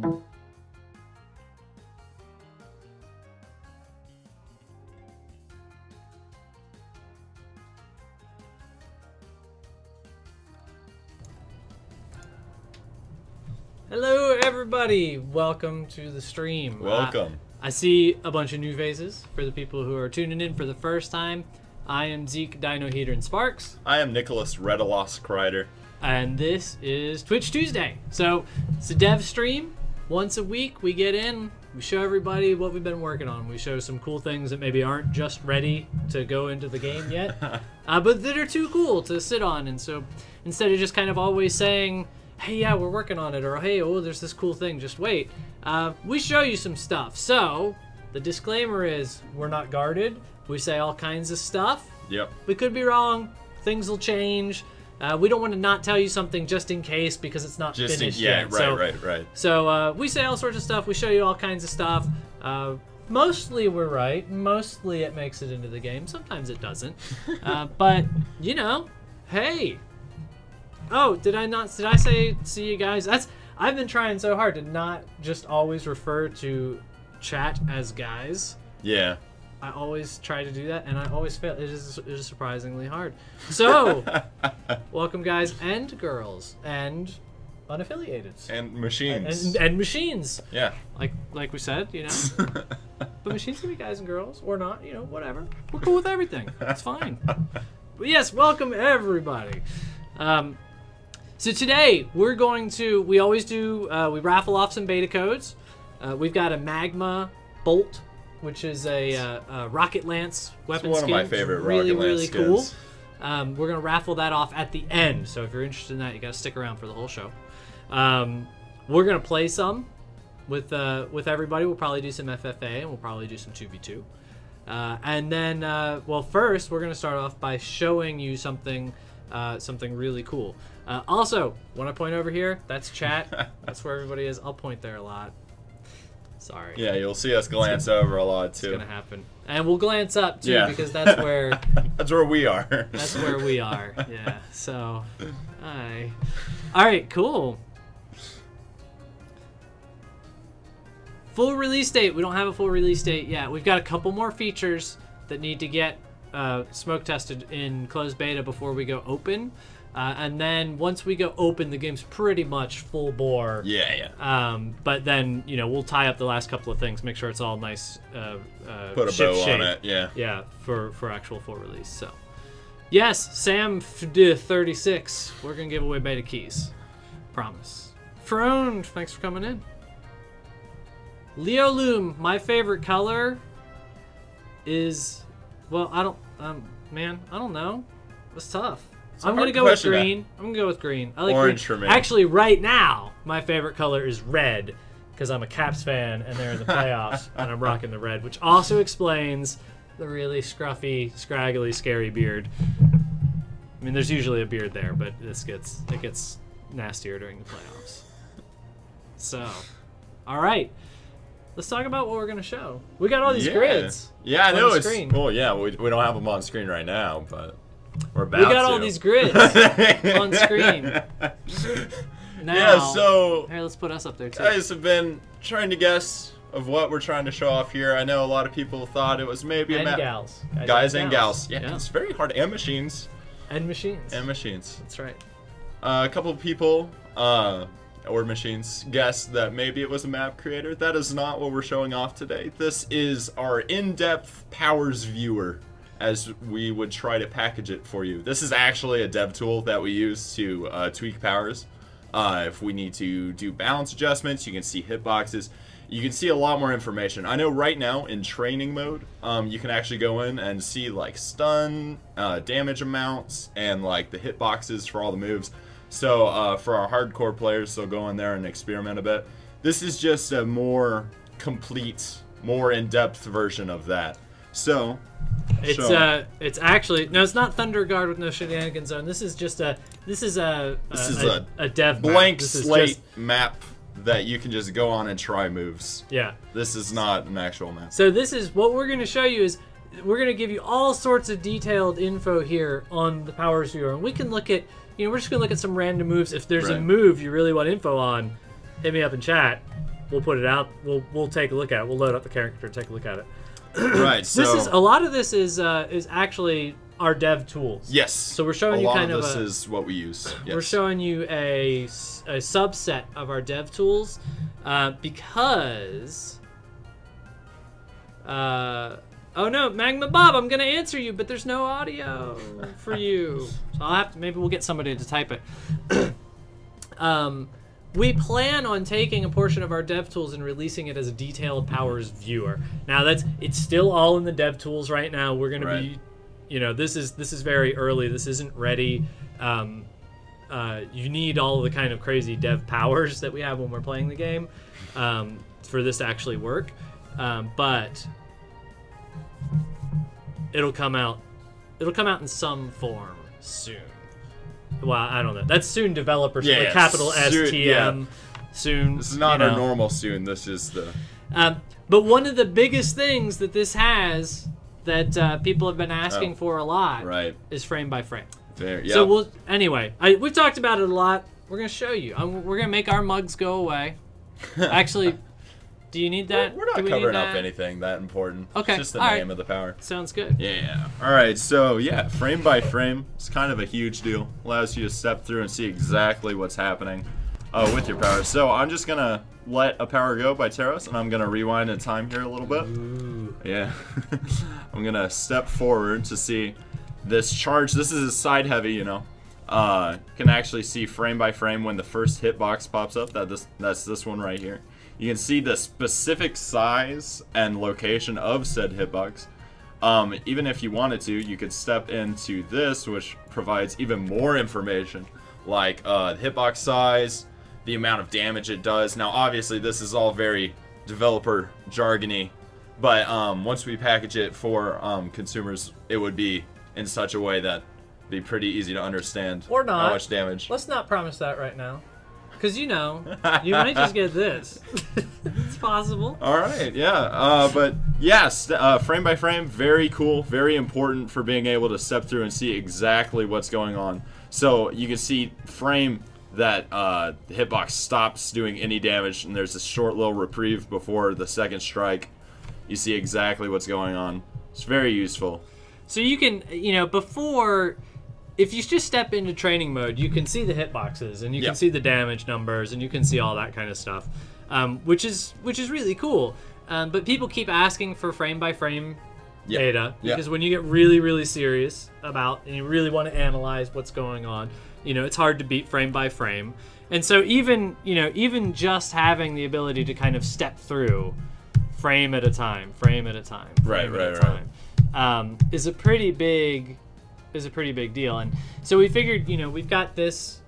Hello everybody, welcome to the stream. Welcome. I see a bunch of new faces for the people who are tuning in for the first time. I am Zeke Dino Heater and Sparks. I am Nicholas Redalos Kreider. And this is Twitch Tuesday. So it's a dev stream. Once a week we get in, we show everybody what we've been working on. We show some cool things that maybe aren't just ready to go into the game yet, but that are too cool to sit on. And so instead of just kind of always saying, hey, yeah, we're working on it, or hey, oh, there's this cool thing, just wait. We show you some stuff. So the disclaimer is we're not guarded. We say all kinds of stuff. Yep. We could be wrong. Things will change. We don't want to not tell you something just in case because it's not finished yet. Right. So we say all sorts of stuff. We show you all kinds of stuff. Mostly we're right. Mostly it makes it into the game. Sometimes it doesn't. But, you know, hey. Oh, did I say see you guys? I've been trying so hard to not just always refer to chat as guys. Yeah. I always try to do that, and I always fail. It is surprisingly hard. So, welcome guys and girls and unaffiliated and machines and machines. Yeah. Like we said, you know. But machines can be guys and girls or not. You know, whatever. We're cool with everything. It's fine. But yes, welcome everybody. So today we're going to, we always do, we raffle off some beta codes. We've got a magma bolt, which is a rocket lance weapon skin. It's one of my favorite really, rocket lance really cool. skins. We're gonna raffle that off at the end. So if you're interested in that, you gotta stick around for the whole show. We're gonna play some with everybody. We'll probably do some FFA and we'll probably do some 2v2. And then, well, first we're gonna start off by showing you something really cool. Also, when I point over here, that's chat. That's where everybody is. I'll point there a lot. Sorry. Yeah, you'll see us glance over a lot too. It's gonna happen, and we'll glance up too, yeah. because that's where that's where we are. That's where we are. Yeah. So, hi. All right. Cool. Full release date. We don't have a full release date yet. We've got a couple more features that need to get smoke tested in closed beta before we go open. And then once we go open, the game's pretty much full bore. Yeah. But then, you know, we'll tie up the last couple of things, make sure it's all nice. Put a bow on it. Yeah. Yeah, for actual full release. So, yes, Sam 36. We're gonna give away beta keys. Promise. Frone, thanks for coming in. Leo Loom, my favorite color is, well, I don't know. It's tough. I'm gonna go with green. I'm gonna go with green. I like orange green. for me. Actually, right now, my favorite color is red because I'm a Caps fan and they're in the playoffs, and I'm rocking the red, which also explains the really scruffy, scraggly, scary beard. I mean, there's usually a beard there, but it gets nastier during the playoffs. So, all right, let's talk about what we're gonna show. We got all these grids. Yeah, I know it's well. Yeah, we don't have them on screen right now, but. We're about we got all these grids on screen. Now, yeah, so here, let's put us up there too. Guys have been trying to guess of what we're trying to show off here. I know a lot of people thought it was maybe a map. Gals. Guys and gals. Yeah, it's very hard. And machines. And machines. And machines. That's right. A couple of people, or machines, guessed that maybe it was a map creator. That is not what we're showing off today. This is our in-depth powers viewer, as we would try to package it for you. This is actually a dev tool that we use to tweak powers. If we need to do balance adjustments, you can see hitboxes. You can see a lot more information. I know right now in training mode, you can actually go in and see like stun, damage amounts, and like the hitboxes for all the moves. So for our hardcore players, they'll go in there and experiment a bit. This is just a more complete, more in-depth version of that. So it's actually no, it's not Thunder Guard with no shenanigan zone. This is just a dev blank slate map that you can just go on and try moves. Yeah. This is not an actual map. So this is what we're going to show you is we're going to give you all sorts of detailed info here on the powers viewer, and we can look at, you know, we're just going to look at some random moves. If there's a move you really want info on, hit me up in chat. We'll put it out. We'll take a look at it. We'll load up the character and take a look at it. Right. So this is a lot of this is actually our dev tools. Yes. So we're showing you kind of this is what we use. Yes. We're showing you a subset of our dev tools because. Oh no, Magma Bob, I'm gonna answer you, but there's no audio for you. So I'll have to. Maybe we'll get somebody to type it. We plan on taking a portion of our dev tools and releasing it as a detailed powers viewer. Now it's still all in the dev tools right now. We're gonna be, this is very early. This isn't ready. You need all the kind of crazy dev powers that we have when we're playing the game for this to actually work. But it'll come out in some form soon. Well, I don't know. That's soon, developers. Yeah, like capital soon, STM. yeah. Soon. This is not our normal soon. This is the. But one of the biggest things that this has that people have been asking for a lot is frame by frame. There, yeah. So we've talked about it a lot. We're gonna show you. We're gonna make our mugs go away. Actually, do you need that? We're not covering up anything that important. Okay. It's just the name of the power. Sounds good. Yeah. All right. So yeah, frame by frame. It's kind of a huge deal. Allows you to step through and see exactly what's happening with your power. So I'm just gonna let a power go by Taros, and I'm gonna rewind in time here a little bit. Ooh. Yeah. I'm gonna step forward to see this charge. This is a side heavy, can actually see frame by frame when the first hitbox pops up. That's this one right here. You can see the specific size and location of said hitbox. Even if you wanted to, you could step into this, which provides even more information, like the hitbox size, the amount of damage it does. Now, obviously, this is all very developer jargony, but once we package it for consumers, it would be in such a way that it'd be pretty easy to understand or not. How much damage. Let's not promise that right now. Because, you might just get this. It's possible. All right, yeah. But, yes, frame by frame, very cool, very important for being able to step through and see exactly what's going on. So you can see frame that the hitbox stops doing any damage, and there's a short little reprieve before the second strike. You see exactly what's going on. It's very useful. So you can, before... If you just step into training mode, you can see the hitboxes, and you can see the damage numbers, and you can see all that kind of stuff, which is really cool. But people keep asking for frame-by-frame data, because when you get really, really serious about, and you really want to analyze what's going on, it's hard to beat frame-by-frame. And so even just having the ability to kind of step through frame at a time, is a pretty big deal. And so we figured, we've got this,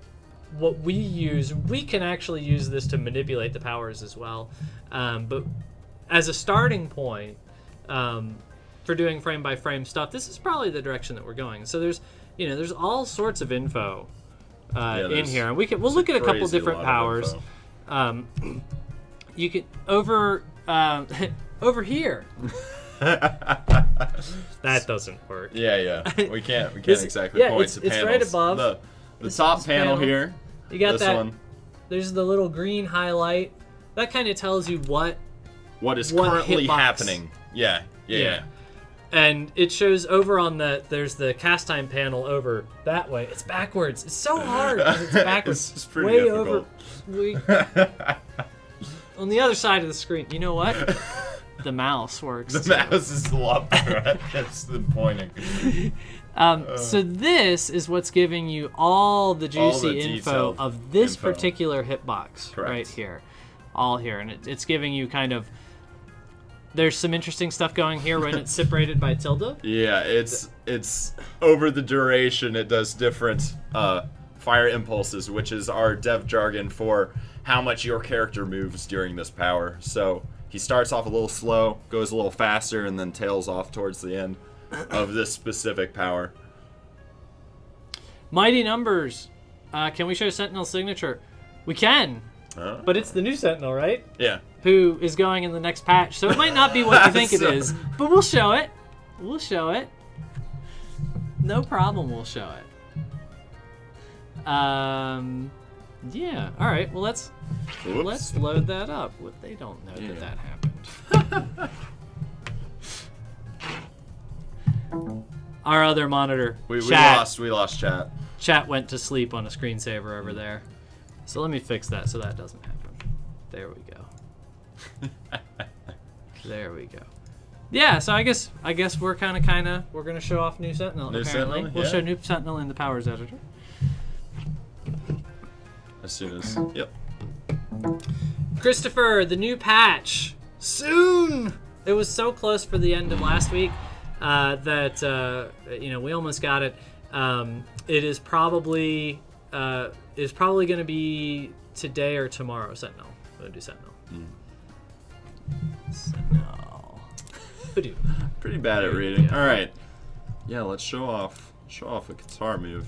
what we use, we can actually use this to manipulate the powers as well. But as a starting point for doing frame by frame stuff, this is probably the direction that we're going. So there's all sorts of info in here, and we'll look at a couple different powers. You can over here. That doesn't work. Yeah. We can't exactly point to panels. It's right above the top panel here. You got this that one. There's the little green highlight. That kind of tells you what is currently happening. Yeah. And it shows over on there's the cast time panel over that way. It's backwards. It's so hard. It's backwards. It's pretty difficult. On the other side of the screen. You know what? The mouse works. The mouse is a lot better. That's the pointing. So this is what's giving you all the juicy info of this particular hitbox right here. All here. And it's giving you kind of... There's some interesting stuff going here when it's separated by tilde. Yeah, it's over the duration. It does different fire impulses, which is our dev jargon for how much your character moves during this power. So he starts off a little slow, goes a little faster, and then tails off towards the end of this specific power. Mighty numbers. Can we show Sentinel's signature? We can. But it's the new Sentinel, right? Yeah. Who is going in the next patch. So it might not be what you think it is, but we'll show it. We'll show it. No problem, we'll show it. Yeah. All right. Well, let's load that up. Well, they don't know that happened. Our other monitor. We lost chat. Chat went to sleep on a screensaver over there. So let me fix that so that doesn't happen. There we go. There we go. Yeah, so I guess we're kind of we're gonna show off new Sentinel. New apparently, Sentinel, we'll yeah. show new Sentinel in the Powers editor. As soon as yep. Christopher, the new patch soon. It was so close for the end of last week that we almost got it. It is probably going to be today or tomorrow. Sentinel. I'm gonna do Sentinel. Sentinel. Pretty bad at reading. All right. Yeah, let's show off a guitar move.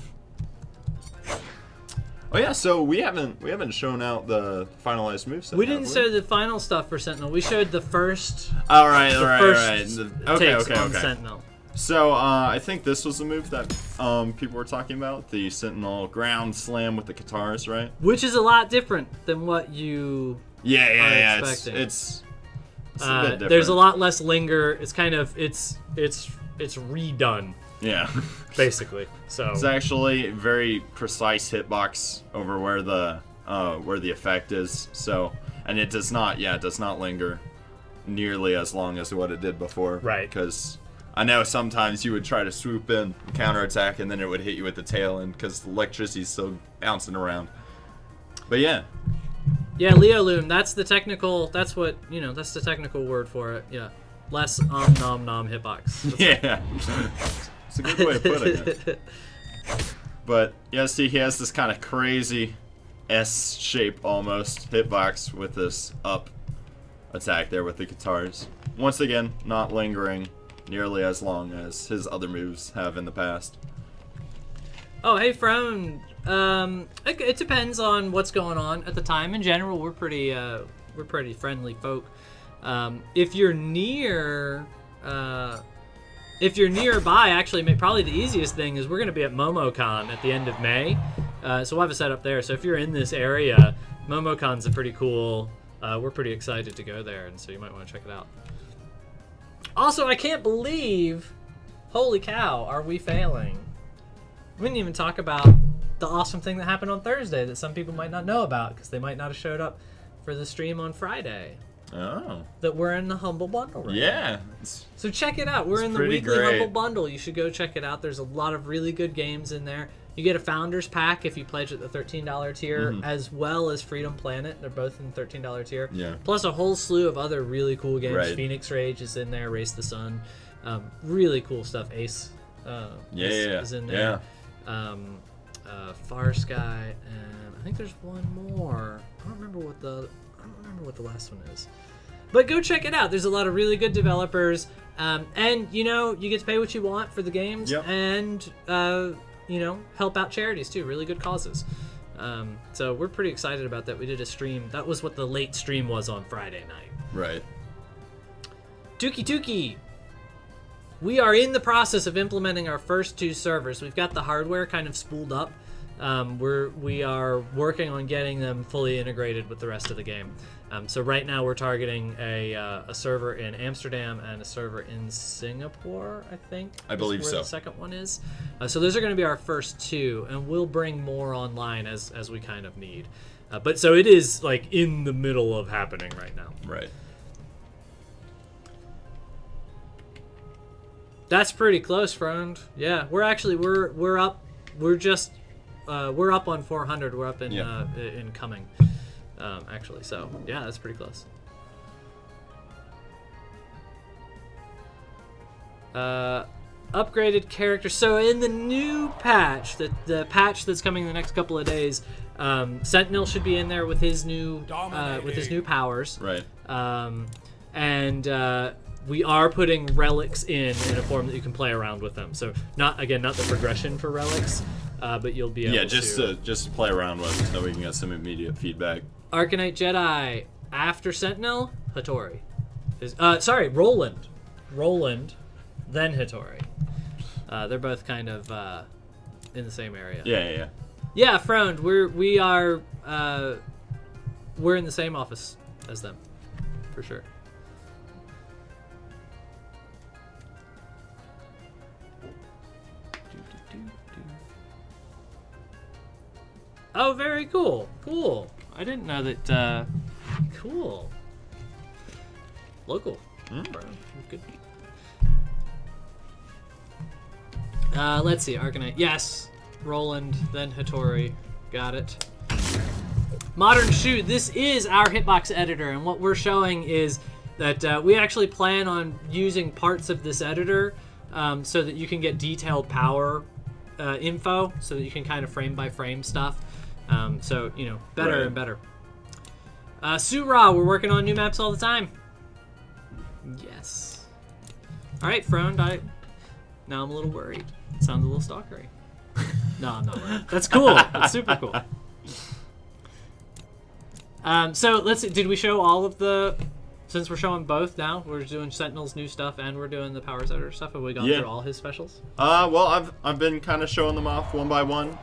Oh yeah, so we haven't shown out the finalized moveset. We didn't show the final stuff for Sentinel. We showed the first. All right. Okay. Sentinel. So I think this was the move that people were talking about, the Sentinel ground slam with the guitars, right? Which is a lot different than what you are expecting. It's a bit different. There's a lot less linger. It's kind of it's redone. Yeah. Basically. So it's actually very precise hitbox over where the effect is. So, and it does not linger nearly as long as what it did before. Right. Because I know sometimes you would try to swoop in, counterattack, and then it would hit you at the tail end because the electricity's still bouncing around. But yeah. Yeah, Leo Loom. That's the technical. That's what that's the technical word for it. Yeah. Less nom nom hitbox. Yeah. It's a good way of putting it. But yeah, see, he has this kind of crazy S shape almost hitbox with this up attack there with the guitars. Once again, not lingering nearly as long as his other moves have in the past. Oh, hey, Frone. It depends on what's going on at the time. In general, we're pretty friendly folk. If you're nearby, actually, probably the easiest thing is we're going to be at MomoCon at the end of May. So we'll have a setup there. So if you're in this area, MomoCon's a pretty cool. We're pretty excited to go there, and so you might want to check it out. Also, I can't believe, holy cow, are we failing? We didn't even talk about the awesome thing that happened on Thursday that some people might not know about because they might not have showed up for the stream on Friday. Oh. That we're in the Humble Bundle right now. So check it out. We're in the weekly Humble Bundle. You should go check it out. There's a lot of really good games in there. You get a Founders Pack if you pledge at the $13 tier, as well as Freedom Planet. They're both in the $13 tier. Yeah. Plus a whole slew of other really cool games. Right. Phoenix Rage is in there. Race the Sun. Really cool stuff. Ace is in there. Yeah. Far Sky, and I think there's one more. I don't remember what the last one is. But go check it out. There's a lot of really good developers, and you get to pay what you want for the games, and help out charities too. Really good causes. So we're pretty excited about that. We did a stream. That was what the late stream was on Friday night. Right. Tuki. We are in the process of implementing our first 2 servers. We've got the hardware kind of spooled up. We are working on getting them fully integrated with the rest of the game. So right now we're targeting a server in Amsterdam and a server in Singapore, I think. I believe where so. The second one is. So those are going to be our first 2, and we'll bring more online as we kind of need. But so it is like in the middle of happening right now. Right. That's pretty close, friend. Yeah, we're up. We're up on 400. We're up in coming, actually. So yeah, that's pretty close. Upgraded characters. So in the new patch, the patch that's coming in the next couple of days, Sentinel should be in there with his new powers. Right. And we are putting relics in a form that you can play around with them. So not the progression for relics, but you'll be able to just play around with them so we can get some immediate feedback. Arcanite Jedi after Sentinel, Hattori. Roland, then Hattori. They're both kind of in the same area. Yeah. Yeah, Frowned. We are we're in the same office as them, for sure. Oh, very cool. Cool. I didn't know that. Cool. Local. Good. Let's see. Arcanite. Yes. Roland, then Hattori. Got it. Modern Shoe. This is our hitbox editor, and what we're showing is that we actually plan on using parts of this editor so that you can get detailed power info, so that you can kind of frame by frame stuff. So, you know, better and better. Surah, we're working on new maps all the time. Yes. All right, Frowned. Now I'm a little worried. It sounds a little stalkery. No, I'm not worried. That's cool. That's super cool. So let's see. Did we show all of the? Since we're showing both now, we're doing Sentinel's new stuff and we're doing the Powers Editor stuff. Have we gone through all his specials? Well, I've been kind of showing them off one by one.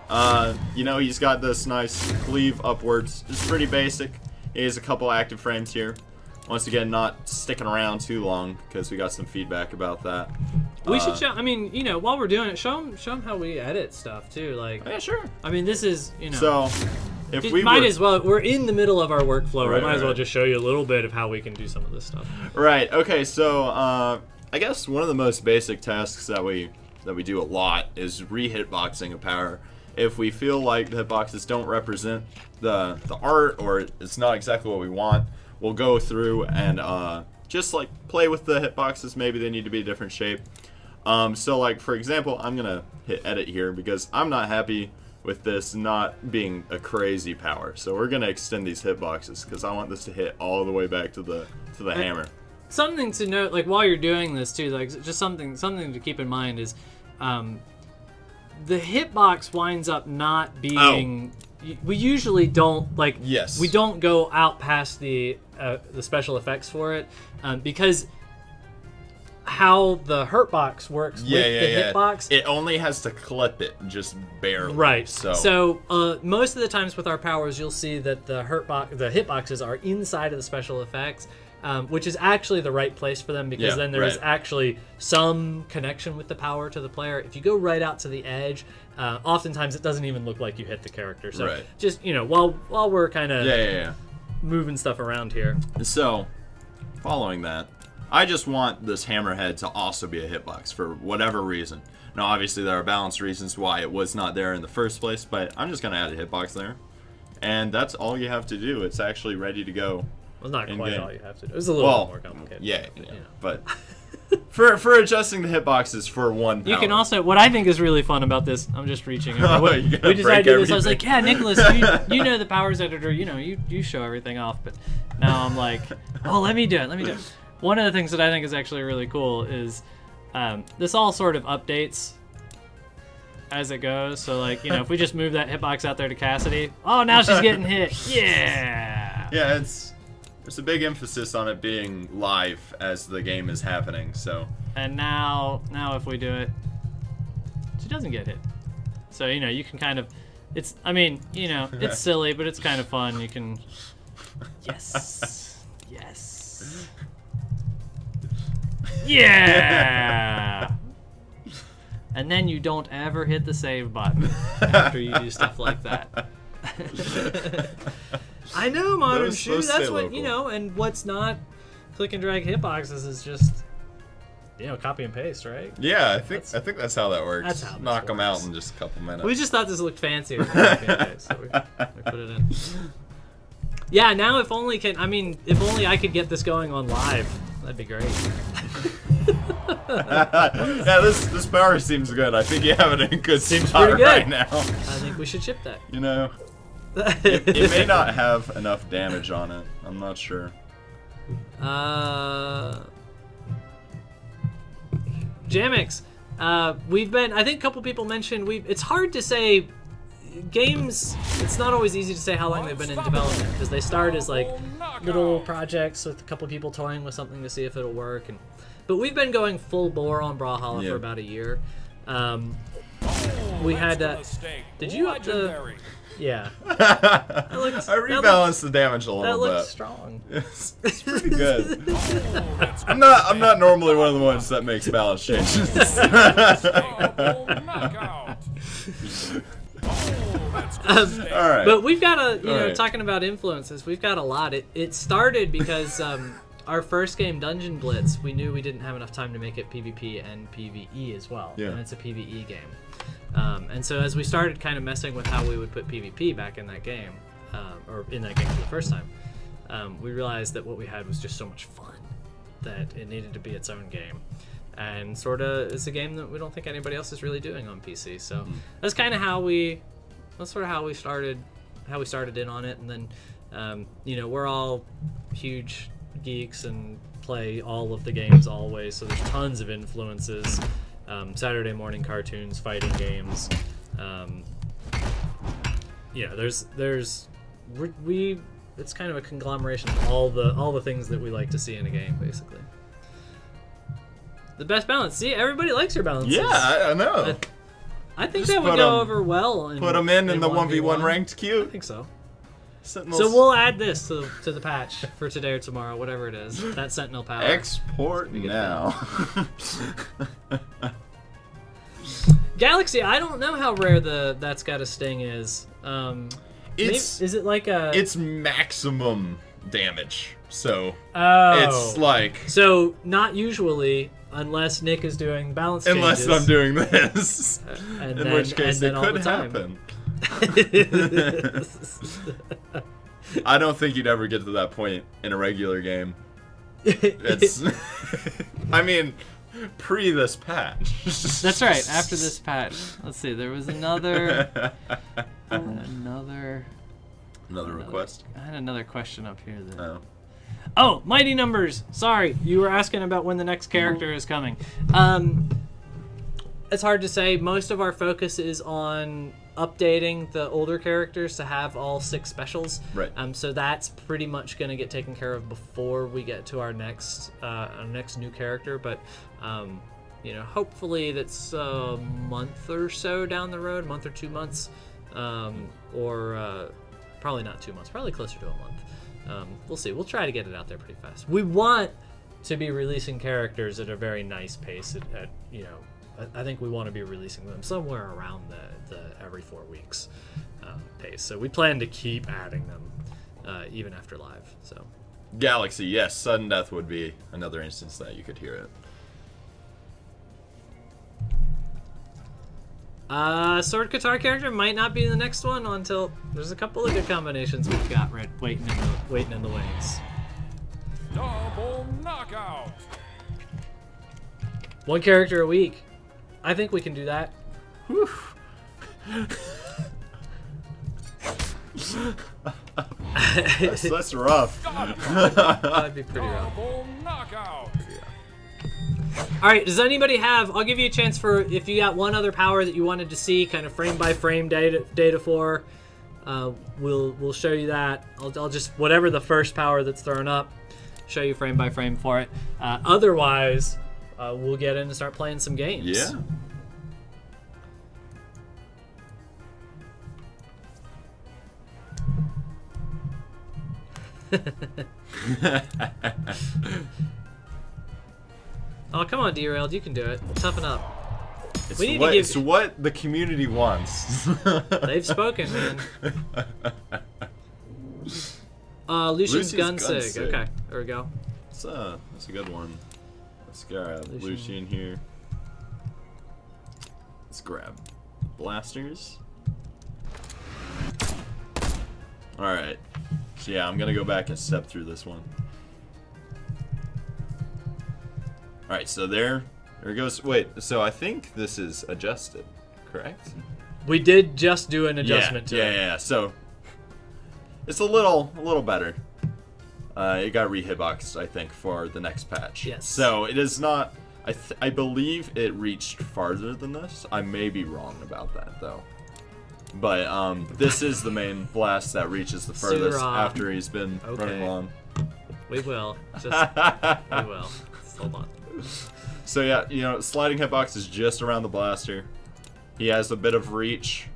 You know, he's got this nice cleave upwards. It's pretty basic. He has a couple active frames here. Once again, not sticking around too long because we got some feedback about that. We should show. I mean, you know, while we're doing it, show them how we edit stuff too. Like, yeah, sure. I mean, this is, you know. So, if we might as well. We're in the middle of our workflow. Right, we might as well just show you a little bit of how we can do some of this stuff. Right. Okay. So, I guess one of the most basic tasks that we do a lot is re-hitboxing a power. If we feel like the hitboxes don't represent the art or it's not exactly what we want, we'll go through and just like play with the hitboxes. Maybe they need to be a different shape. So like for example, I'm gonna hit edit here because I'm not happy with this not being a crazy power. So we're gonna extend these hitboxes because I want this to hit all the way back to the hammer. Something to note, like while you're doing this too, like just something to keep in mind is, the hitbox winds up not being. We usually don't like. Yes. We don't go out past the special effects for it because how the hurtbox works with the hitbox. It only has to clip it just barely. Right. So most of the times with our powers, you'll see that the hitboxes are inside of the special effects. Which is actually the right place for them because then there is actually some connection with the power to the player. If you go right out to the edge, oftentimes it doesn't even look like you hit the character. So just, you know, while we're kind of moving stuff around here. So, following that, I just want this hammerhead to also be a hitbox for whatever reason. Now, obviously, there are balanced reasons why it was not there in the first place, but I'm just going to add a hitbox there. And that's all you have to do. It's actually ready to go. Well, not quite all you have to do. It's a little bit more complicated. Yeah, you know. But for adjusting the hitboxes for one power. You can also, what I think is really fun about this, I'm just reaching over. We decided to do this. I was like, yeah, Nicholas, you know the powers editor, you know, you show everything off. But now I'm like, oh, let me do it. One of the things that I think is actually really cool is this all sort of updates as it goes. So like, you know, if we just move that hitbox out there to Cassidy, oh, now she's getting hit. Yeah. Yeah, there's a big emphasis on it being live as the game is happening, so. And now if we do it, she doesn't get hit. So, you know, you can kind of, I mean, you know, it's silly, but it's kind of fun. You can, yes. Yeah! And then you don't ever hit the save button after you do stuff like that. I know, Modern Shoe. That's what, you know, and what's not click and drag hitboxes is just, you know, copy and paste, right? Yeah, I think that's how that works. That's how Knock them out in just a couple minutes. We just thought this looked fancier. So we put it in. Yeah, now if only I could get this going on live. That'd be great. Yeah, this power seems good. I think you have it in good spot spot right now. I think we should ship that. You know, it may not have enough damage on it. I'm not sure. Jamix, I think a couple people mentioned it's hard to say. Games, it's not always easy to say how long they've been in development because they start as like little projects with a couple people toying with something to see if it'll work. But we've been going full bore on Brawlhalla for about a year. we had did you up the? Yeah. I looks- rebalanced the damage a That little looks bit. strong. It's pretty good. I'm not normally one of the ones that makes balance changes. All right. But we've got a, you know, right. talking about influences, we've got a lot. It started because our first game, Dungeon Blitz, we knew we didn't have enough time to make it PvP and PvE as well. Yeah. And it's a PvE game. And so as we started kind of messing with how we would put PvP back in that game, or in that game for the first time, we realized that what we had was just so much fun that it needed to be its own game. And sort of, it's a game that we don't think anybody else is really doing on PC. So that's kind of that's sort of how we started in on it. And then, you know, we're all huge geeks and play all of the games always. So there's tons of influences. Saturday morning cartoons, fighting games. You know, it's kind of a conglomeration of all the things that we like to see in a game, basically. The best balance. See, everybody likes your balances. Yeah, I know. I think Just that would put go 'em- over well. Put them in the 1v1 1v1 ranked I queue. think so. Sentinels. So we'll add this to the patch for today or tomorrow, whatever it is. That Sentinel power. Export get now. Galaxy, I don't know how rare that's got a sting is. Is it like a? It's maximum damage. So Oh. it's like So not usually, unless Nick is doing balance unless changes. I'm doing this, And in then- which case and it then all could the time. happen. I don't think you'd ever get to that point in a regular game. It's, I mean, pre this patch. That's right. After this patch, let's see. There was another request. I had another question up here. Oh. Oh, Mighty Numbers. Sorry, you were asking about when the next character is coming. It's hard to say. Most of our focus is on updating the older characters to have all 6 specials. Right. So that's pretty much going to get taken care of before we get to our next new character. But you know, hopefully that's a month or so down the road, month or 2 months, or probably not 2 months, probably closer to a month. We'll see. We'll try to get it out there pretty fast. We want to be releasing characters at a very nice pace. At you know, I think we want to be releasing them somewhere around the every 4 weeks pace. So we plan to keep adding them even after live. So Galaxy, yes, sudden death would be another instance that you could hear it. Sword Guitar character might not be the next one until there's a couple of good combinations we've got waiting in the wings. Double knockout. 1 character a week. I think we can do that. Whew. that's rough. That'd be pretty rough. Double knockout. All right, does anybody have? I'll give you a chance for if you got one other power that you wanted to see, kind of frame by frame data for. We'll show you that. I'll just whatever the first power that's thrown up, show you frame by frame for it. Otherwise, we'll get in and start playing some games. Yeah. Oh, come on, Derailed. You can do it. Toughen up. It's We need to what, give- it's what the community wants. They've spoken, man. Lucian's Lucian's Gunsig. Gunsig. Okay, there we go. That's a good one. Let's grab Lucian. Lucian here. Let's grab blasters. Alright. So yeah, I'm gonna go back and step through this one. Alright, so there goes. Wait, so I think this is adjusted, correct? We did just do an adjustment to it. Yeah. So it's a little better. It got re-hitboxed, I think, for the next patch. Yes. So it is not. I believe it reached farther than this. I may be wrong about that though. But this is the main blast that reaches the furthest Surah. after he's been running long. We will. We will. Just hold on. So yeah, you know, sliding hitbox is just around the blaster. He has a bit of reach.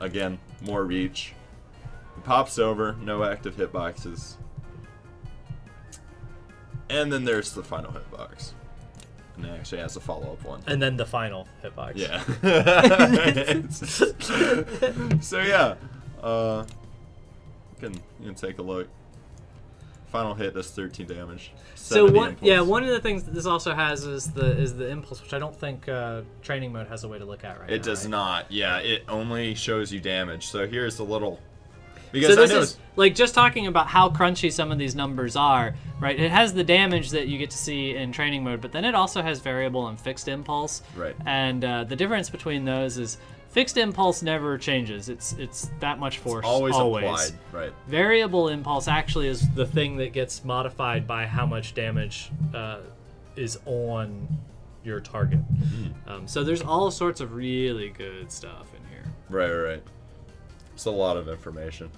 Again, more reach. He pops over, no active hitboxes. And then there's the final hitbox. And it actually has a follow-up one. And then the final hitbox. Yeah. So yeah. You can take a look. Final hit does 13 damage. So one of the things that this also has is the impulse, which I don't think training mode has a way to look at right now. It does right? not. Yeah, it only shows you damage. So here's the little. So this is like just talking about how crunchy some of these numbers are, right? It has the damage that you get to see in training mode, but then it also has variable and fixed impulse. Right. And the difference between those is fixed impulse never changes. It's that much force. It's always applied. Right. Variable impulse actually is the thing that gets modified by how much damage is on your target. So there's all sorts of really good stuff in here. Right. It's a lot of information.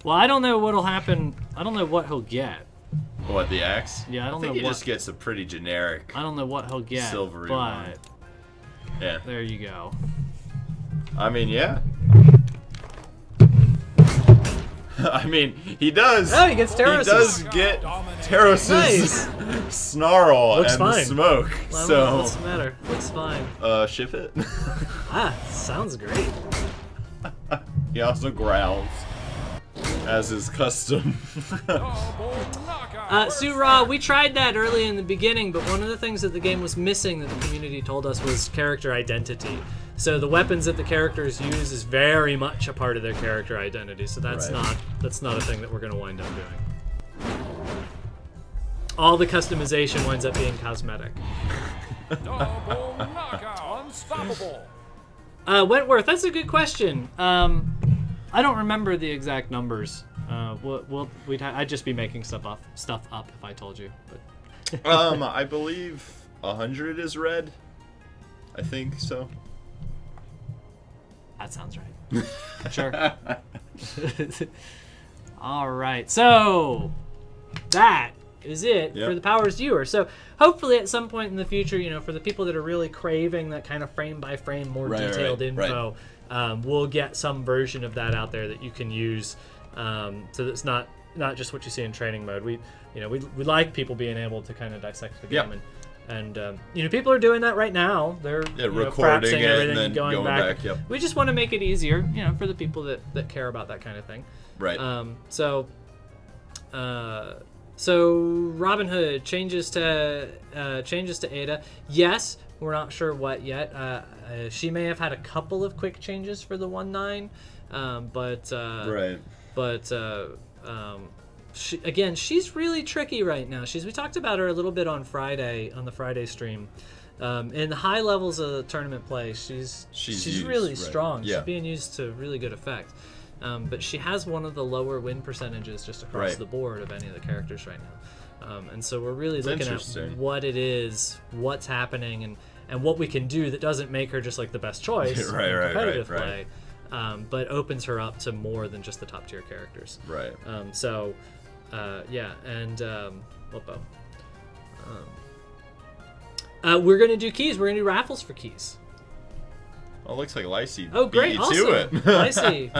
Well, I don't know what'll happen. I don't know what he'll get. What, the axe? Yeah, I don't know. I think he just gets a pretty generic. I don't know what he'll get. Silvery but one. Yeah. There you go. I mean, yeah. I mean, he does. Oh, he gets Terror's. He does get Terror's snarl Looks and fine. the smoke. Well, So what's the matter? Looks fine. Ship it. Sounds great. He also growls, as is custom. Su-Ra, we tried that early in the beginning, but one of the things that the game was missing that the community told us was character identity. So the weapons that the characters use is very much a part of their character identity. So that's not a thing that we're going to wind up doing. All the customization winds up being cosmetic. Double knockout. Unstoppable. Wentworth, that's a good question. I don't remember the exact numbers. I'd just be making stuff up if I told you. But I believe 100 is red. I think so. That sounds right. Sure. All right. So that is it for the Powers viewer. So hopefully at some point in the future, for the people that are really craving that kind of frame by frame, more detailed info, we'll get some version of that out there that you can use. So that's not just what you see in training mode. We like people being able to kind of dissect the game and people are doing that right now. They're recording it everything and then going back. Yep. We just want to make it easier, for the people that care about that kind of thing. Right. So Robin Hood changes to Ada. Yes, we're not sure what yet. She may have had a couple of quick changes for the 1.9, she's really tricky right now. We talked about her a little bit on the Friday stream. In the high levels of tournament play, she's really strong. Yeah. She's being used to really good effect. But she has one of the lower win percentages just across the board of any of the characters right now. And so we're really looking at what it is, what's happening, and what we can do that doesn't make her just like the best choice in competitive play, but opens her up to more than just the top tier characters. Right. We're going to do keys. We're going to do raffles for keys. Oh, looks like Lacey. Oh, great. beat Awesome. to it. Lacey.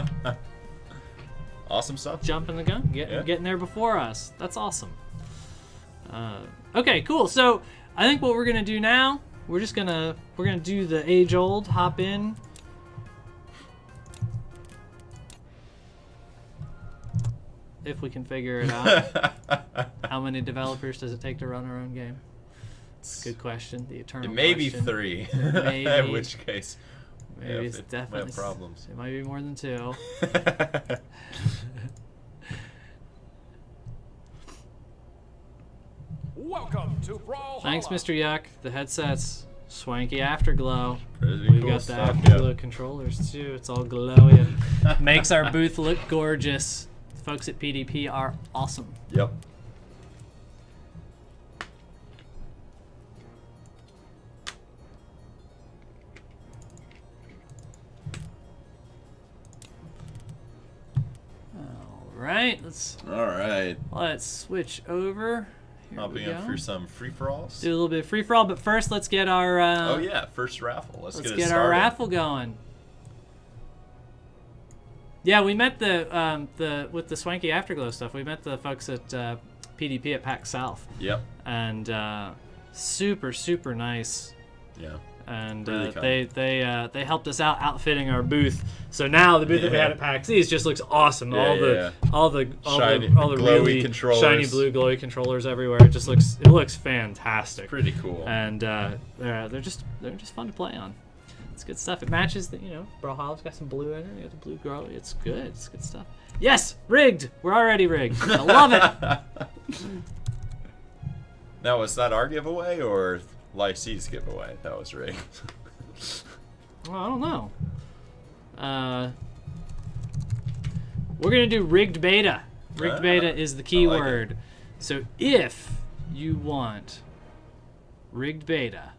Awesome stuff. Jumping the gun. Getting there before us. That's awesome. Okay, cool. So I think what we're going to do now, we're going to do the age-old hop in. If we can figure it out. How many developers does it take to run our own game? Good question. The eternal Maybe question. 3. Maybe. In which case, maybe it's definitely have problems. It might be more than 2. Welcome to Brawlhalla. Thanks, Mr. Yuck. The headset's swanky afterglow. Pretty We cool got the stuff, afterglow controllers too. It's all glowy and makes our booth look gorgeous. The folks at PDP are awesome. Yep. All right, let's All right. switch over Hopping up through some free-for-alls. Do a little bit of free-for-all, but first let's get our... oh yeah, first raffle. Let's get it started. our raffle going. Yeah, we met with the Swanky Afterglow stuff. We met the folks at PDP at PAX South. Yep. And super, super nice. Yeah. And really they helped us out outfitting our booth. So now the booth that we had at PAX East just looks awesome. Yeah, all the shiny, glowy really controllers. Shiny blue glowy controllers everywhere. It looks fantastic. Pretty cool. And they're just fun to play on. It's good stuff. It matches the Brawlhalla's got some blue in it. You got the blue girl. It's good. It's good stuff. Yes, rigged. We're already rigged. I love it. Now, was that our giveaway or Lycee's giveaway? That was rigged. Well, I don't know. We're gonna do rigged beta. Rigged beta is the keyword. So if you want rigged beta,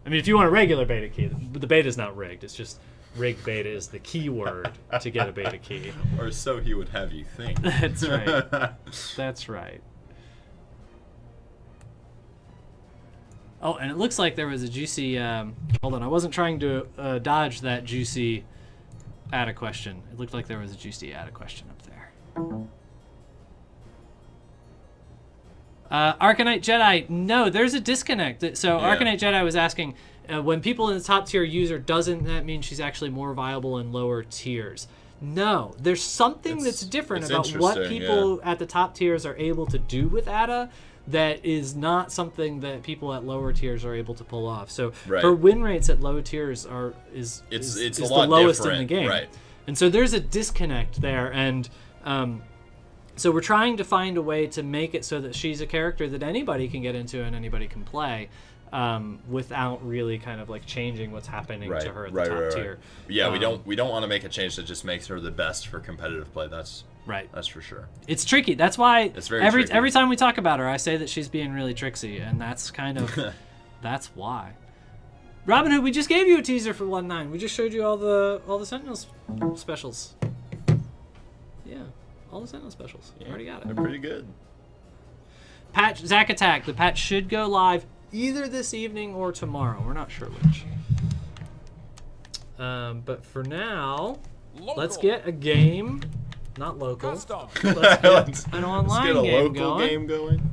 I mean, if you want a regular beta key, the beta's not rigged. It's just rigged beta is the keyword to get a beta key. Or so he would have you think. That's right. That's right. Oh, and it looks like there was a juicy... hold on, I wasn't trying to dodge that juicy add a question. It looked like there was a juicy add a question up there. Arcanite Jedi, no, there's a disconnect. So Arcanite Jedi was asking, when people in the top tier use her, doesn't that mean she's actually more viable in lower tiers? No, there's something that's different about what people at the top tiers are able to do with Ada that is not something that people at lower tiers are able to pull off. So her win rates at low tiers is the lowest in the game. Right. And so there's a disconnect there, and so we're trying to find a way to make it so that she's a character that anybody can get into and anybody can play, without really kind of like changing what's happening to her at the top tier. Yeah, we don't want to make a change that just makes her the best for competitive play. That's for sure. It's tricky. That's why it's very tricky. Every time we talk about her, I say that she's being really tricksy, and that's kind of that's why. Robin Hood, we just gave you a teaser for 1.9. We just showed you all the Sentinels specials. Yeah, all the Sentinel specials. Yeah, already got it. They're pretty good. Patch Zack Attack. The patch should go live either this evening or tomorrow. We're not sure which. But for now, let's get a game. Not local. Let's get an online game going.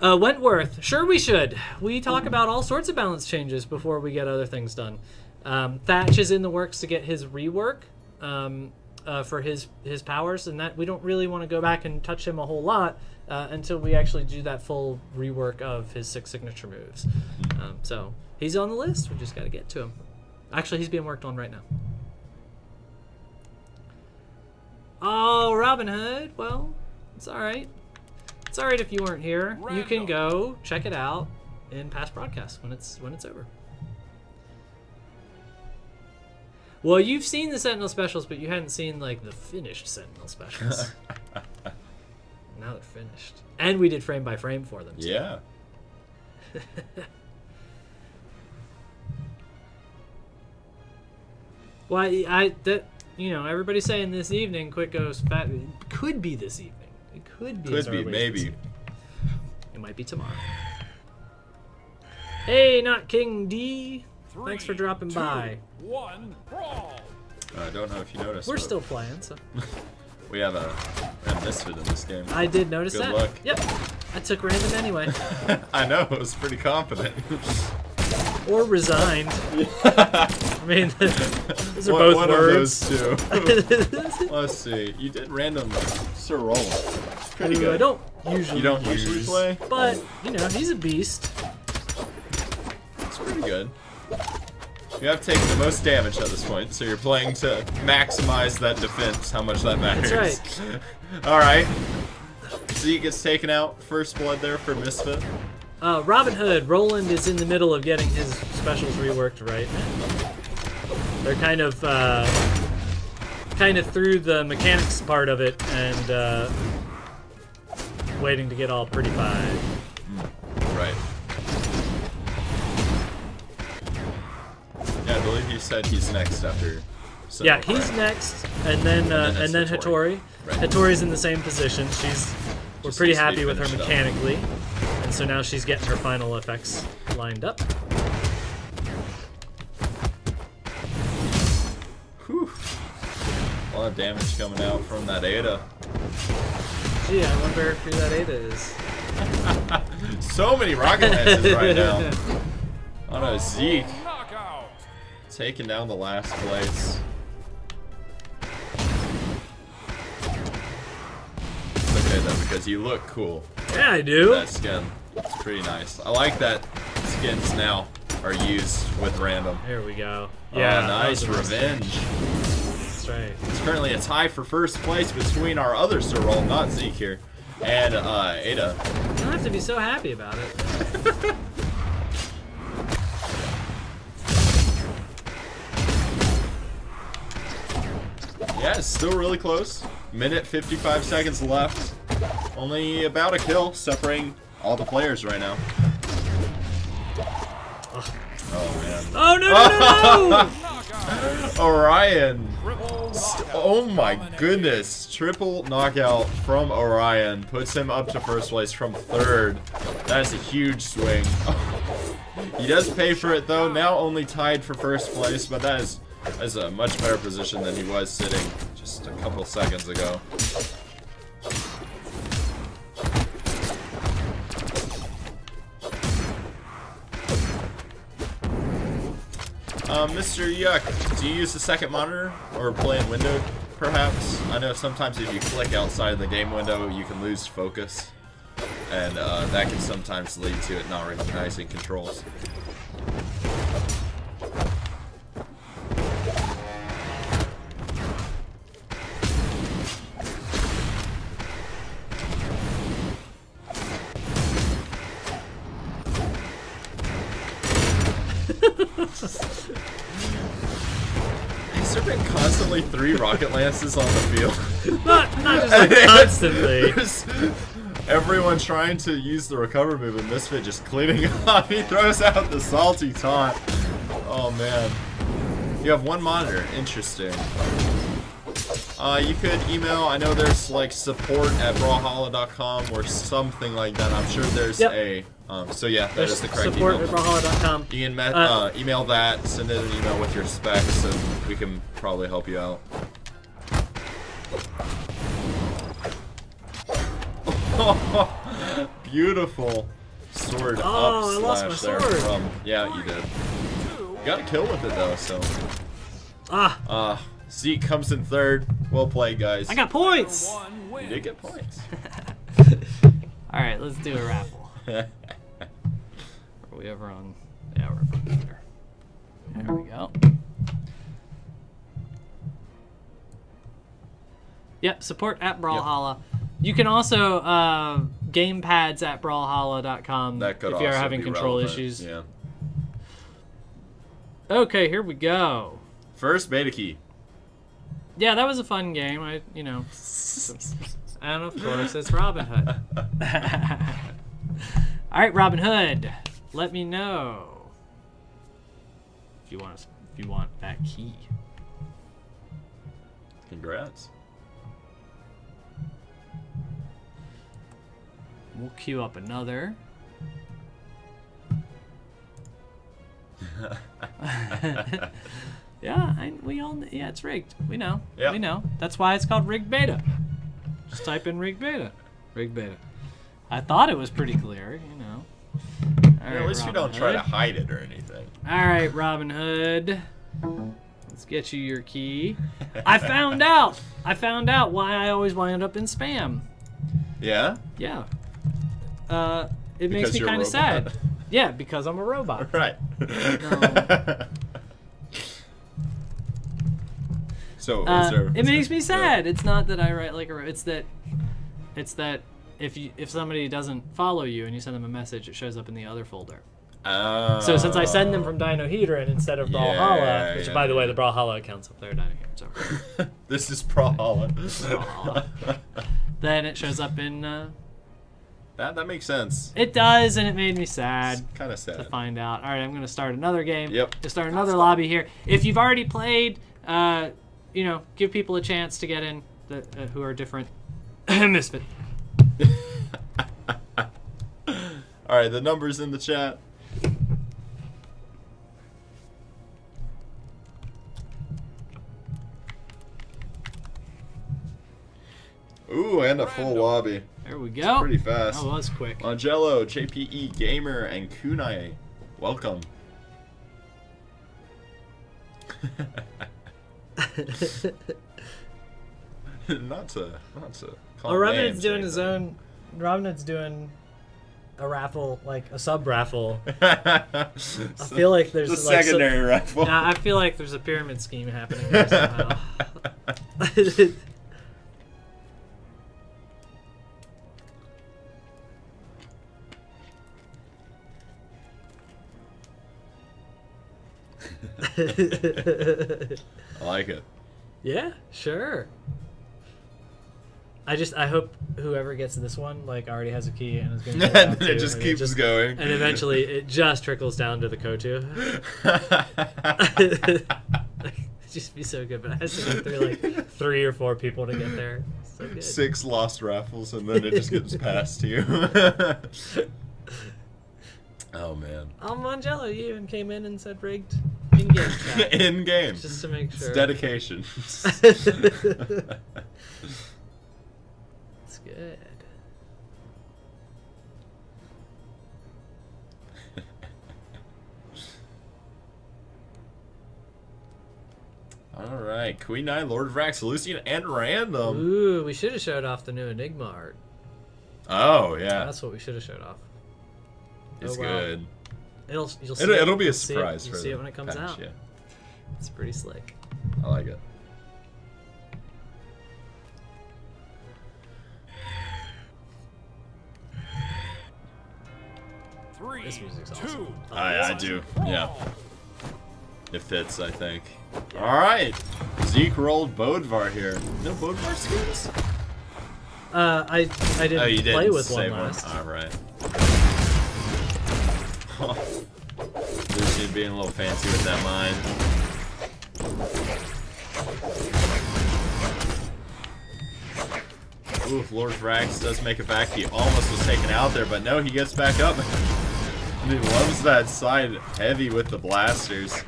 Wentworth. Sure we should. We talk about all sorts of balance changes before we get other things done. Thatch is in the works to get his rework for his powers, and that we don't really want to go back and touch him a whole lot until we actually do that full rework of his 6 signature moves. So he's on the list. We just got to get to him. Actually, he's being worked on right now. Oh, Robin Hood. Well, it's all right. It's all right if you weren't here. You can go check it out in past broadcasts when it's over. Well, you've seen the Sentinel specials, but you hadn't seen like the finished Sentinel specials. Now they're finished, and we did frame by frame for them too. Yeah. Well, everybody's saying this evening, Quick Goes Fat. It could be this evening. It could be. Could be, maybe. It might be tomorrow. Hey, not King D. 3, Thanks for dropping 2, by. 1, brawl. I don't know if you noticed. We're still playing, so. We have a misfit in this game. I did notice that. Good luck. Yep. I took random anyway. I know, it was pretty confident. Or resigned. I mean, those are both one words. Of those two. Let's see. You did random Sir Roland. Pretty good. I don't usually. You don't usually play? But, he's a beast. It's pretty good. You have taken the most damage at this point, so you're playing to maximize that defense, how much that matters. That's right. Alright. Zeke gets taken out. First blood there for Misfit. Robin Hood, Roland is in the middle of getting his specials reworked right now. They're kind of through the mechanics part of it and waiting to get all pretty-fied. Right. Yeah, I believe you said he's next after Yeah, he's next, and then Hattori. Right. Hattori's in the same position. We're pretty needs to be happy with her finished up. mechanically, and so now she's getting her final effects lined up. Whew. A lot of damage coming out from that Ada. Gee, I wonder who that Ada is. So many rocket lances right now. On a Zeke. Knockout. Taking down the last place. It's okay though, because you look cool. Yeah, I do. That skin. It's pretty nice. I like that skins now are used with random. Here we go. Yeah, Yeah, nice that was a mistake. revenge. That's right. It's currently a tie for first place between our other Sorrel, not Zeke here, and Ada. You don't have to be so happy about it. Yeah, it's still really close. Minute 55 seconds left. Only about a kill separating all the players right now. Oh man. Oh no no no no! Orion. Triple knockout. Oh my goodness. Triple knockout from Orion puts him up to first place from third. That's a huge swing. He does pay for it though. Now only tied for first place, but that is a much better position than he was sitting just a couple seconds ago. Mr. Yuck, do you use the second monitor or play in window, perhaps? I know sometimes if you click outside of the game window, you can lose focus, and that can sometimes lead to it not recognizing controls. Has there been constantly 3 rocket lances on the field? Not just like constantly. There's everyone trying to use the recover move and Misfit just cleaning up. He throws out the salty taunt. Oh man. You have one monitor. Interesting. You could email, I know there's like support@brawlhalla.com or something like that. I'm sure there's a so yeah, that is the correct email. Support@brawlhalla.com. You can email that, send it an email with your specs, and we can probably help you out. Beautiful sword Oh, I up lost my slash there sword. from. Yeah, you did. You got a kill with it though, so. Zeke comes in third. Well played, guys. I got points. One You win. did get points. All right, let's do a raffle. Are we ever on? Yeah, we're over there. There we go. Yep, support@brawlhalla. You can also gamepads@brawlhalla.com That could if also you're having be control relevant. issues. Yeah. Okay, here we go. First beta key. Yeah, that was a fun game. And of course, it's Robin Hood. All right, Robin Hood, let me know if you want that key. Congrats. We'll queue up another. Yeah, yeah, it's rigged. We know. Yep. We know. That's why it's called rigged beta. Just type in rigged beta. Rigged beta. I thought it was pretty clear, you know. All Yeah, at least you don't try to hide it or anything. All right, Robin Hood. Let's get you your key. I found out. I found out why I always wind up in spam. Yeah? Yeah. It makes Because me you're a kind of robot. sad. Yeah, because I'm a robot. Right. No. So, is there, It makes me sad. It's not that I write like a. It's that if somebody doesn't follow you and you send them a message, it shows up in the other folder. So since I send them from Dinohedron instead of Brawlhalla, Yeah, which yeah, by the way, yeah. the Brawlhalla account's up there, Dinohedron. It's over. This is Brawlhalla. Brawlhalla. Then it shows up in. That makes sense. It does, and it made me sad. Kind of To sad. find out. All right, I'm going to start another game. Yep. To start another lobby here. If you've already played, you know, give people a chance to get in who are different. Misfit. All right, the numbers in the chat. Ooh, and a full lobby. There we go. Pretty fast. That was quick. Angelo, JPE Gamer, and Kunai, welcome. not to call Remnant's names, doing his own. Remnant's doing a raffle, like a sub raffle. I feel like there's the like secondary raffle. Yeah, I feel like there's a pyramid scheme happening there somehow. I like it. Yeah, sure. I hope whoever gets this one like already has a key and is going to. And it just keeps going. And eventually, it just trickles down to the Kotu. It'd just be so good, but it has to go through like 3 or 4 people to get there. So good. 6 lost raffles, and then it just gets passed to you. Oh man. Angelo, you even came in and said rigged in game. In game. Just to make sure. It's dedication. It's good. All right, Queen Nine, Lord Vrax, Lucian, and Random. Ooh, we should have showed off the new Enigma art. Oh yeah, That's what we should have showed off. it's Oh, well. good. You'll see It'll be a You'll see surprise You'll for see the it when it comes patch, out. Yeah, It's pretty slick. I like it. Three, This music's 2, awesome. I do. Yeah, brawl. it fits. I think. All right, Zeke rolled Bodvar here. No Bodvar skins. I didn't Oh, you didn't play with save one last. All right. Lucian being a little fancy with that mine. Oof, Lord Vrax does make it back. He almost was taken out there, but no, he gets back up. He loves that side heavy with the blasters.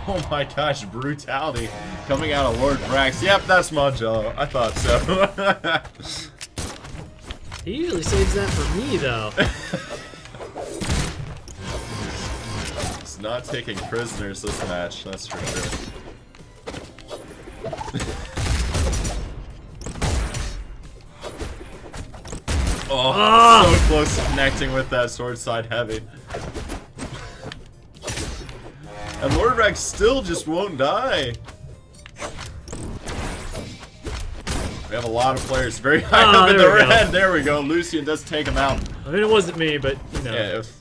Oh my gosh, brutality coming out of Lord Vrax. Yep, that's Mangello. I thought so. He usually saves that for me, though. He's not taking prisoners this match, that's for sure. Oh, so close to connecting with that sword side heavy. And Lord Vrax still just won't die. We have a lot of players very high up in the red. There we go. Lucian does take him out. I mean, it wasn't me, but you know. Yeah, it was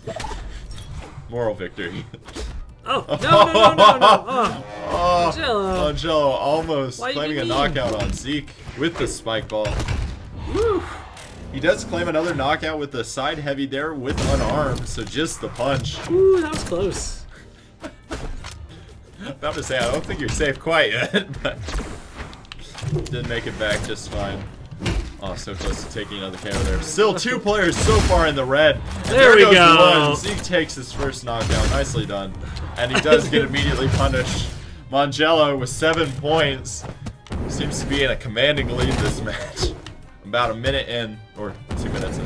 moral victory. Oh, no. Oh, Angelo. Angelo almost Why you claiming a mean? knockout on Zeke with the spike ball. Woo. He does claim another knockout with the side heavy there with unarmed, so just the punch. Ooh, that was close. About to say, I don't think you're safe quite yet, but did make it back just fine. Oh, so close to taking another KO there. Still 2 players so far in the red. And there we goes go. One. Zeke takes his first knockout. Nicely done. And he does get immediately punished. Mangello with 7 points. Seems to be in a commanding lead this match. About a minute in, or 2 minutes in.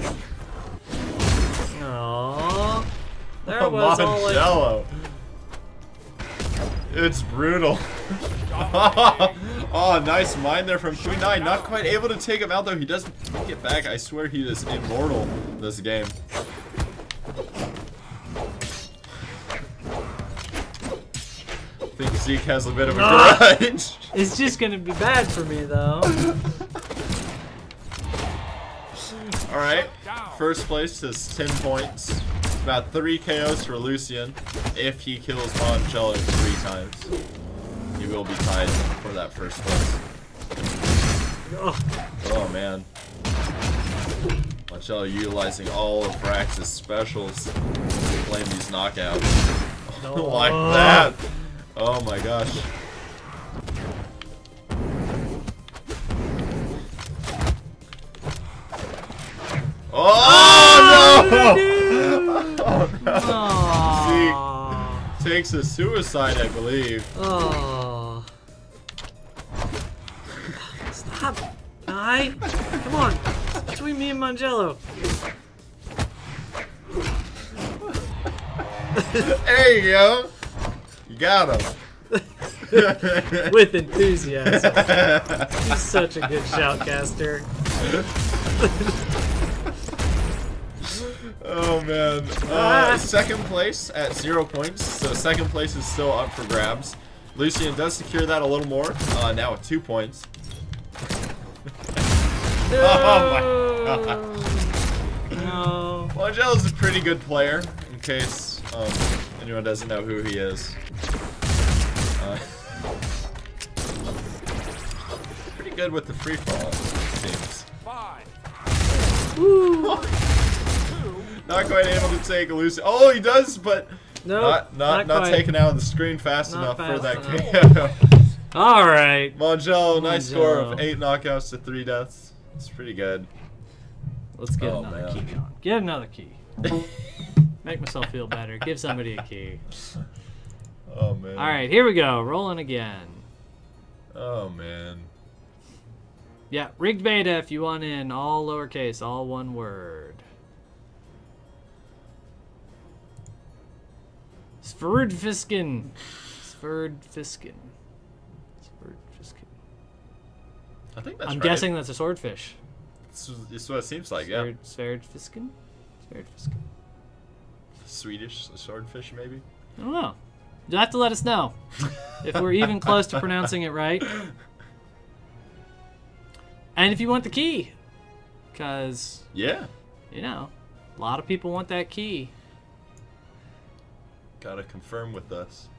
Aww. There Oh, was all like... Mangello. It's brutal. Oh, nice mine there from Queen 9. Not quite able to take him out, though. He does make it back. I swear he is immortal this game. I think Zeke has a bit of a grudge. It's just gonna be bad for me, though. Alright, first place is 10 points. About 3 KOs for Lucian. If he kills Mangello 3 times, he will be tied for that first place. Oh man. Mangello utilizing all of Vrax's specials to claim these knockouts. Like that. Oh my gosh. Oh, no! Oh no! Aww. See, takes a suicide, I believe. Oh. Stop. Die. Come on. It's between me and Mangello. There you go. You got him. With enthusiasm. He's such a good shoutcaster. Oh man. Second place at 0 points. So second place is still up for grabs. Lucian does secure that a little more. Now with 2 points. No. Oh my god. No. Mangello's a pretty good player, in case anyone doesn't know who he is. Pretty good with the free fall, it seems. 5. Woo. Not quite able to take Lucian. Oh, he does, but Nope, not quite. taken out of the screen fast Not enough for that fast KO. All right. Mangello, nice score of Mangello. 8 knockouts to 3 deaths. It's pretty good. Let's get Oh, another man. key going. Get another key. Make myself feel better. Give somebody a key. Oh man. All right, here we go. Rolling again. Oh man. Yeah, rigged beta if you want in. All lowercase, all one word. Sverdfisken. Sverdfisken. Sverdfisken. I think that's I'm right. guessing that's a swordfish. It's what it seems like, yeah. Sverdfisken? Sverdfisken. Swedish swordfish, maybe? I don't know. You'll have to let us know if we're even close to pronouncing it right. And if you want the key. Because, Yeah. you know, a lot of people want that key. Gotta confirm with us.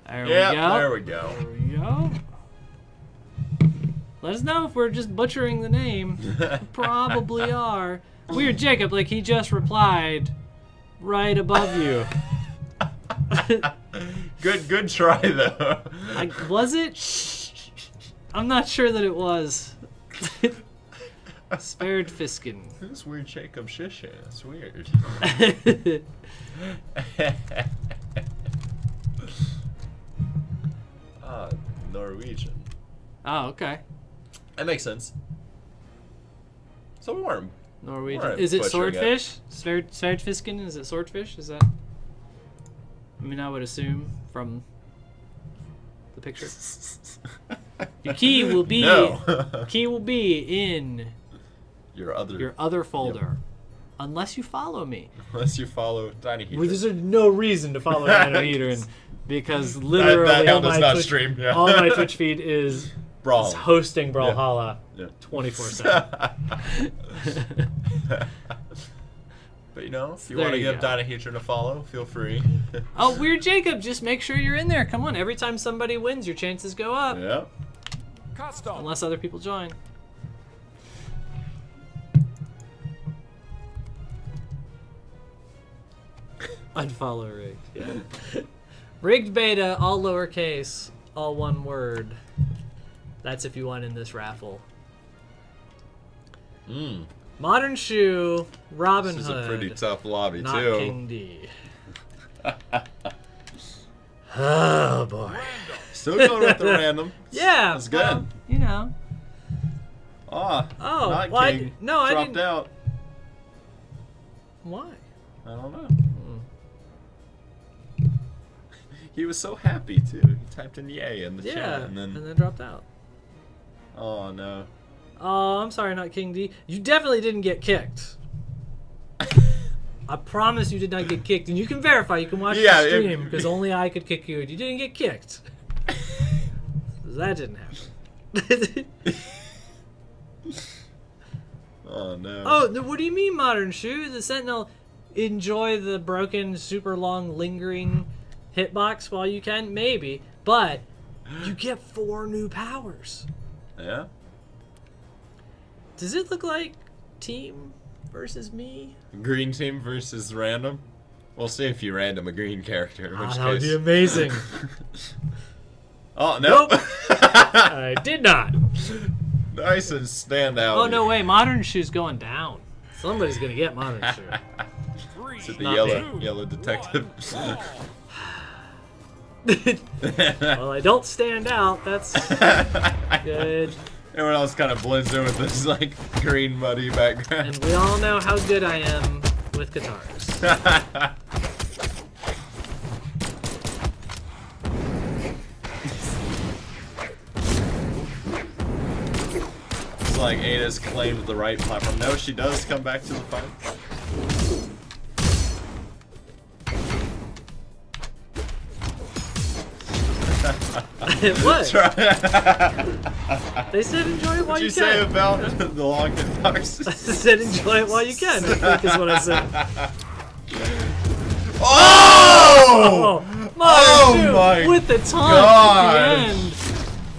There Yeah, we go. there we go. There we go. Let us know if we're just butchering the name. We probably are. Weird Jacob, like he just replied right above you. Good try though. Was it? I'm not sure that it was. Sverdfisken. Who's weird Jacob Shisha? That's weird. Norwegian. Oh, okay. That makes sense. So we weren't. Norwegian. Alright, Is it butchering swordfish? Sverdfisken? Is it swordfish? Is that? I mean, I would assume from the picture. Your key will be No. key will be in your other folder, unless you follow me. Unless you follow Tiny Heater. Well, there's no reason to follow Dino Heater, because literally that all does my not Twitch, stream, yeah. all my Twitch feed is Brawl. hosting Brawlhalla Yeah. 24/7. But you know, if you There want to you give go. Donna Heater a follow, feel free. Oh, Weird Jacob, just make sure you're in there. Come on, every time somebody wins, your chances go up. Yeah. Custom. Unless other people join. Unfollow rigged. Yeah. Rigged beta, all lowercase, all one word. That's if you want in this raffle. Mm. Modern Shoe, Robin This is Hood. a pretty tough lobby not too. King D. Oh boy. Still going with the random. Yeah, That's good. well, you know. Ah, Oh, not well, King. I Dropped didn't. out. Why? I don't know. Hmm. He was so happy too. He typed in yay in the Yeah, chat and then dropped out. oh no. Oh, I'm sorry, not King D. You definitely didn't get kicked. I promise you did not get kicked, and you can verify. You can watch Yeah, the stream because only I could kick you, and you didn't get kicked. That didn't happen. Oh no. Oh, what do you mean, Modern Shoe? The Sentinel enjoy the broken, super long, lingering hitbox while you can? Maybe. But you get 4 new powers. Yeah. Does it look like team versus me? Green team versus random. We'll see if you random a green character. In which That would case... be amazing. Oh, no. Nope. I did not. Nice and stand out. Oh, no way. Modern Shoe's going down. Somebody's going to get Modern Shoe. Is it the Not yellow detective? Well, I don't stand out. That's good. Everyone else kind of blends in with this like green muddy background. And we all know how good I am with guitars. It's like Ada's claimed the right platform. No, she does come back to the fight. What? They said enjoy it while What'd you you say can. about the long hitbox? I said enjoy it while you can, I think is what I said. Oh! Modern Shoe my with the taunt gosh. at the end.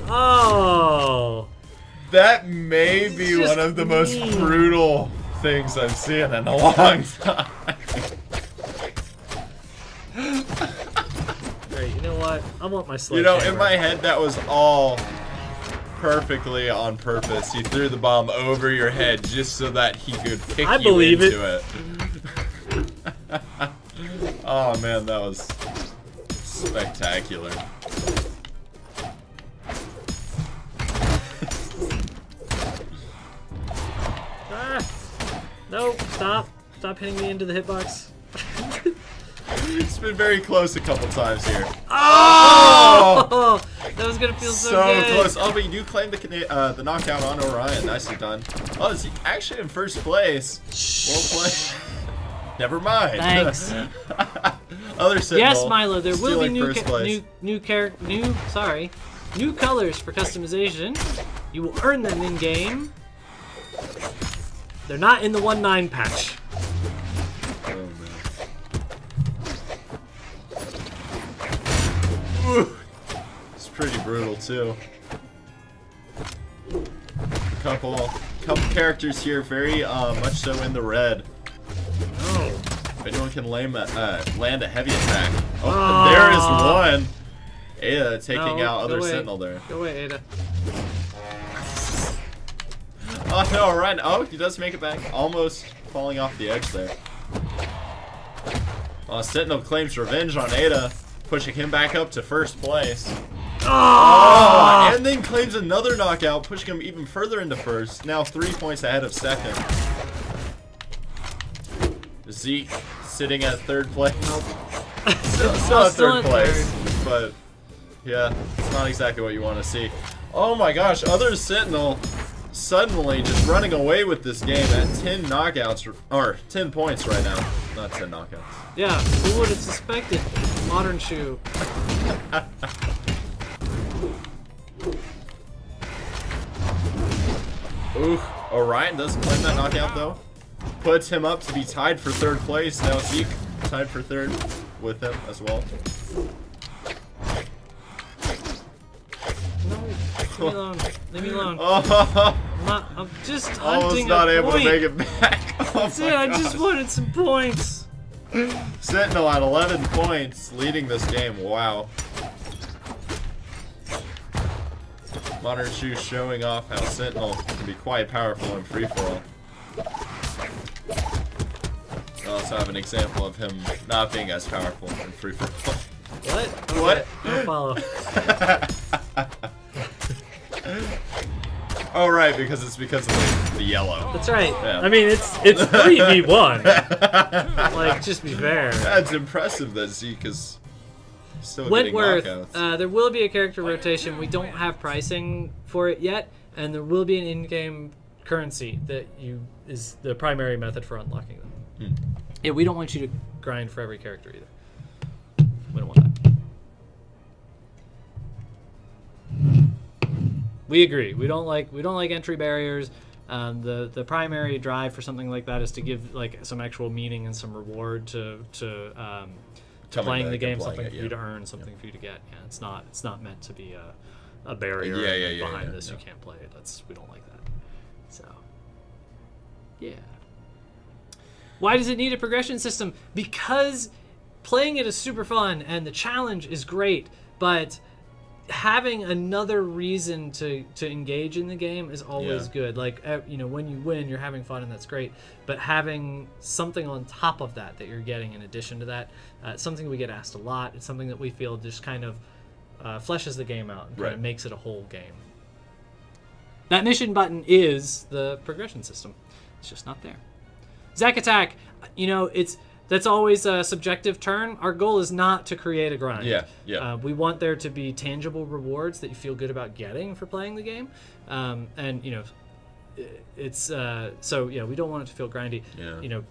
Oh. That may be It's one of the most just mean. brutal things I've seen in a long time. Alright, you know what? I want my You sledgehammer. know, in my head, that was all perfectly on purpose. He threw the bomb over your head just so that he could pick I you believe into it. Oh man, that was spectacular. Ah. No, stop. Stop hitting me into the hitbox. It's been very close a couple times here. Oh! That was gonna feel so good. close. Oh, but you do claim the knockout on Orion. Nicely done. Oh, is he actually in first place? Well played. Never mind. Thanks. Other Sentinel. Yes, Milo, there will be stealing first place. new colors for customization. You will earn them in game. They're not in the 1.9 patch. Oh man. Ooh. It's pretty brutal too. A couple characters here, very much so in the red. Oh. If anyone can land a heavy attack. Oh, there is one. Ada taking No, out go other away. Sentinel there. Go away, Ada. Oh no, Ryan. Oh, he does make it back. Almost falling off the edge there. Sentinel claims revenge on Ada, pushing him back up to first place. Oh! And then claims another knockout, pushing him even further into first. Now 3 points ahead of second. Zeke sitting at third place. Nope. Still at Still third in place. But yeah, it's not exactly what you want to see. Oh my gosh, other Sentinel suddenly just running away with this game at 10 knockouts, or 10 points right now. Not 10 knockouts. Yeah, who would have suspected? Modern Shoe. Ooh, Orion does claim that knockout though. Puts him up to be tied for third place. Now Zeke tied for third with him as well. No, leave me alone. Leave me alone. Oh, I'm just almost hunting not a able point. to make it back. Oh That's my it, I just gosh. wanted some points. Sentinel at 11 points, leading this game. Wow. Modern Shoe showing off how Sentinel can be quite powerful in free-for-all. I also have an example of him not being as powerful in free-for-all. What? What? Don't follow. Oh right, because it's because of the yellow. That's right. Yeah. I mean, it's 3v1. Like, just be fair. That's impressive that Zeke is still getting Wentworth, knockouts. there will be a character rotation. We don't have pricing for it yet, and there will be an in-game currency that is the primary method for unlocking them. Yeah, we don't want you to grind for every character either. We don't want that. We agree. We don't like entry barriers. The primary drive for something like that is to give like some actual meaning and some reward to playing the game, something for you to earn, something for you to get. Yeah, it's not meant to be a barrier. Behind this, you can't play it. We don't like that. So, yeah. Why does it need a progression system? Because playing it is super fun and the challenge is great, but having another reason to engage in the game is always good. Like, you know, when you win, you're having fun and that's great, but having something on top of that you're getting in addition to that, it's something we get asked a lot. It's something that we feel just kind of fleshes the game out and kind of makes it a whole game. That mission button is the progression system. It's just not there. Zack Attack, you know, that's always a subjective turn. Our goal is not to create a grind. We want there to be tangible rewards that you feel good about getting for playing the game. And, you know, it's... so, yeah, we don't want it to feel grindy. You know,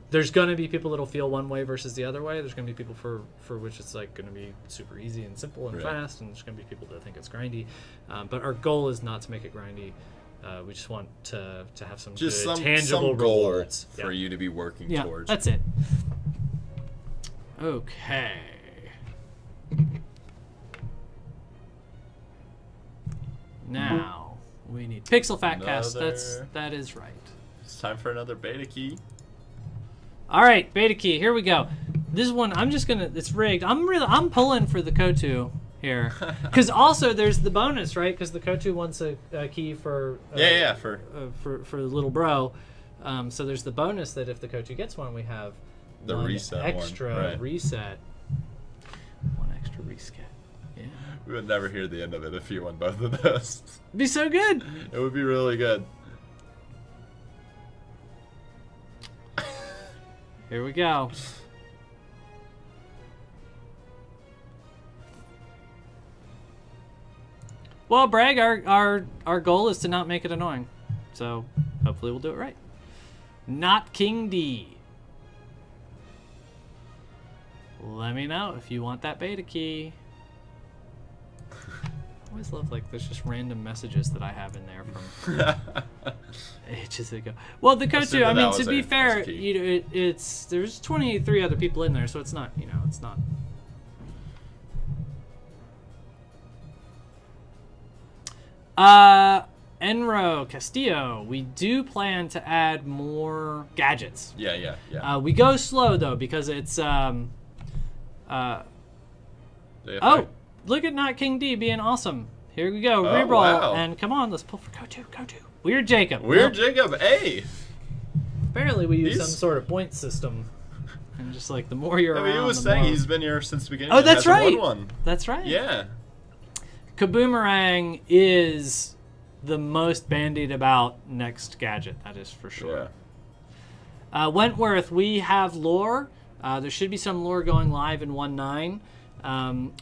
there's going to be people that'll feel one way versus the other way. There's going to be people for which it's, like, going to be super easy and simple and fast. And there's going to be people that think it's grindy. But our goal is not to make it grindy. We just want to have some tangible rewards for you to be working towards. That's it. Okay. Now we need Pixel Fatcast. That is right. It's time for another beta key. All right, beta key. Here we go. This one I'm just gonna. It's rigged. I'm pulling for the Kotu here, because also there's the bonus, right? Because the Kotu wants a key for for the little bro. So there's the bonus that if the Kotu gets one, we have the reset extra reset. One extra reset. Yeah. We would never hear the end of it if you won both of those. It'd be so good. It would be really good. Here we go. Well, Bragg, our goal is to not make it annoying. So hopefully we'll do it right. Not King D. Let me know if you want that beta key. I always love, like, there's just random messages that I have in there from ages ago. Well, the Kotu, I mean, to be fair, you know, there's 23 other people in there, so it's not, you know, it's not. Enro Castillo, we do plan to add more gadgets. Yeah. We go slow though because it's oh, look at Not King D being awesome. Here we go, reroll, wow. And come on, let's pull for Kotu. Weird Jacob. Jacob, hey. Apparently we use some sort of point system, and just like the more you're around, he was saying he's been here since the beginning. Oh, that's right. One. That's right. Yeah. Kaboomerang is the most bandied about next gadget, that is for sure. Yeah. Wentworth, we have lore. There should be some lore going live in 1.9.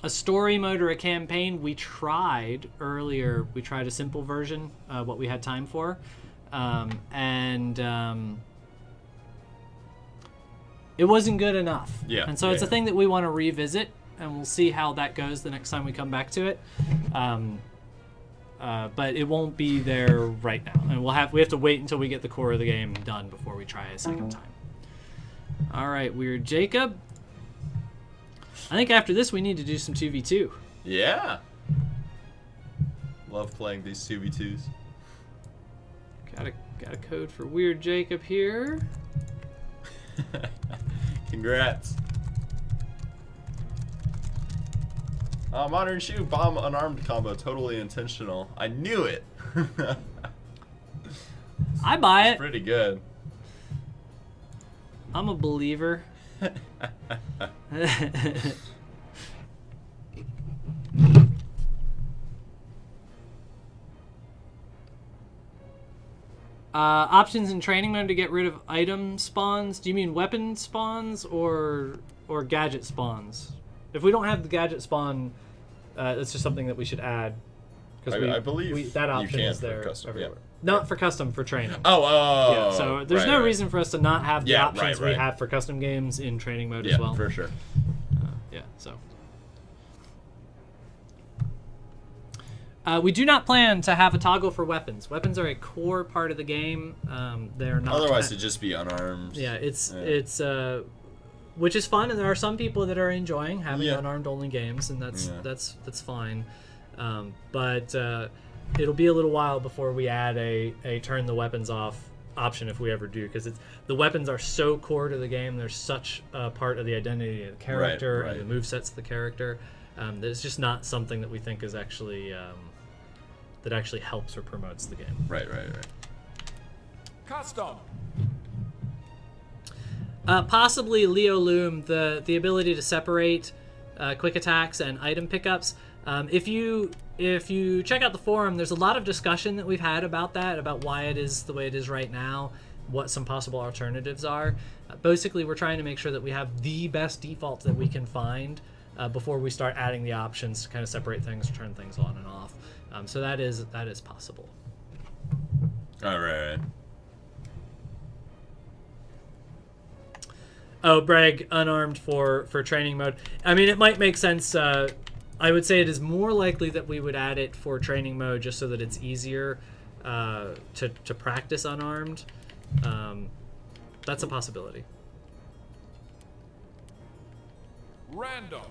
A story mode or a campaign, we tried earlier. We tried a simple version, what we had time for. It wasn't good enough. Yeah. And so it's a thing that we want to revisit, and we'll see how that goes the next time we come back to it. But it won't be there right now, and we have to wait until we get the core of the game done before we try a second time. All right, Weird Jacob. I think after this we need to do some 2v2. Yeah. Love playing these 2v2s. Got a code for Weird Jacob here. Congrats. Modern shoe bomb unarmed combo, totally intentional. I knew it. I buy it. Pretty good. I'm a believer. Options in training mode to get rid of item spawns. Do you mean weapon spawns or gadget spawns? If we don't have the gadget spawn, that's just something that we should add. I believe that option you can is there custom, everywhere. yeah. Not for custom, for training. Oh. Yeah, so there's no reason for us to not have the options we right. have for custom games in training mode as well. Yeah, for sure. So. We do not plan to have a toggle for weapons. Weapons are a core part of the game. They're not. Otherwise, it'd just be unarmed. Yeah, it's which is fun, and there are some people that are enjoying having unarmed only games, and that's fine. But it'll be a little while before we add a turn the weapons off option if we ever do, because the weapons are so core to the game. They're such a part of the identity of the character Right. and the movesets of the character. That it's just not something that we think is actually that actually helps or promotes the game. Right. Custom. Possibly Leo Loom, the ability to separate quick attacks and item pickups. If you check out the forum, there's a lot of discussion that we've had about that, about why it is the way it is right now, what some possible alternatives are. Basically, we're trying to make sure that we have the best default that we can find before we start adding the options to kind of separate things, turn things on and off. So that is possible. All right. Oh, Bragg, unarmed for training mode. I mean, it might make sense. I would say it is more likely that we would add it for training mode just so that it's easier to practice unarmed. That's a possibility. Random.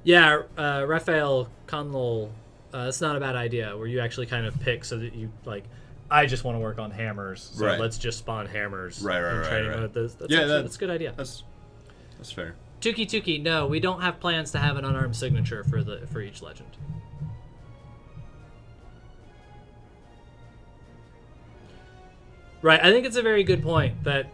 Yeah, Raphael Conlol, that's not a bad idea, where you actually kind of pick so that you, like, I just want to work on hammers, so Right. let's just spawn hammers Right, in training right. mode. That's a good idea. That's fair. Tuki, no, we don't have plans to have an unarmed signature for each legend. Right, I think it's a very good point that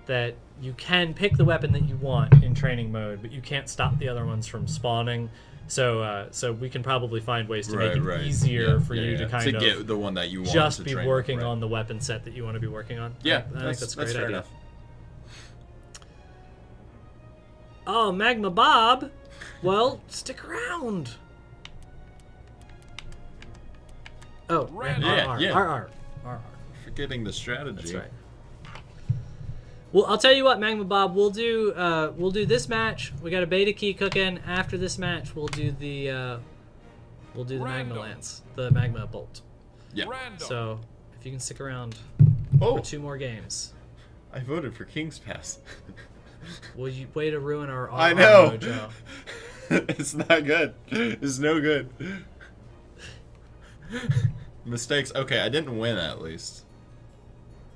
that you can pick the weapon that you want in training mode, but you can't stop the other ones from spawning. So we can probably find ways to make it easier for you to kind of get the one that you want just to be train working with, right. on the weapon set that you want to be working on. Yeah, I think that's a great fair idea. enough. Oh, Magma Bob. Well, stick around. Oh, Yeah, RR. Forgetting the strategy. That's right. Well, I'll tell you what, Magma Bob, we'll do this match. We got a beta key cooking. After this match, we'll do the Magma Random. Lance, the Magma Bolt. Yeah. Random. So if you can stick around Oh, for 2 more games, I voted for King's Pass. will you way to ruin our I know. mojo? It's not good. It's no good. Mistakes. Okay, I didn't win at least.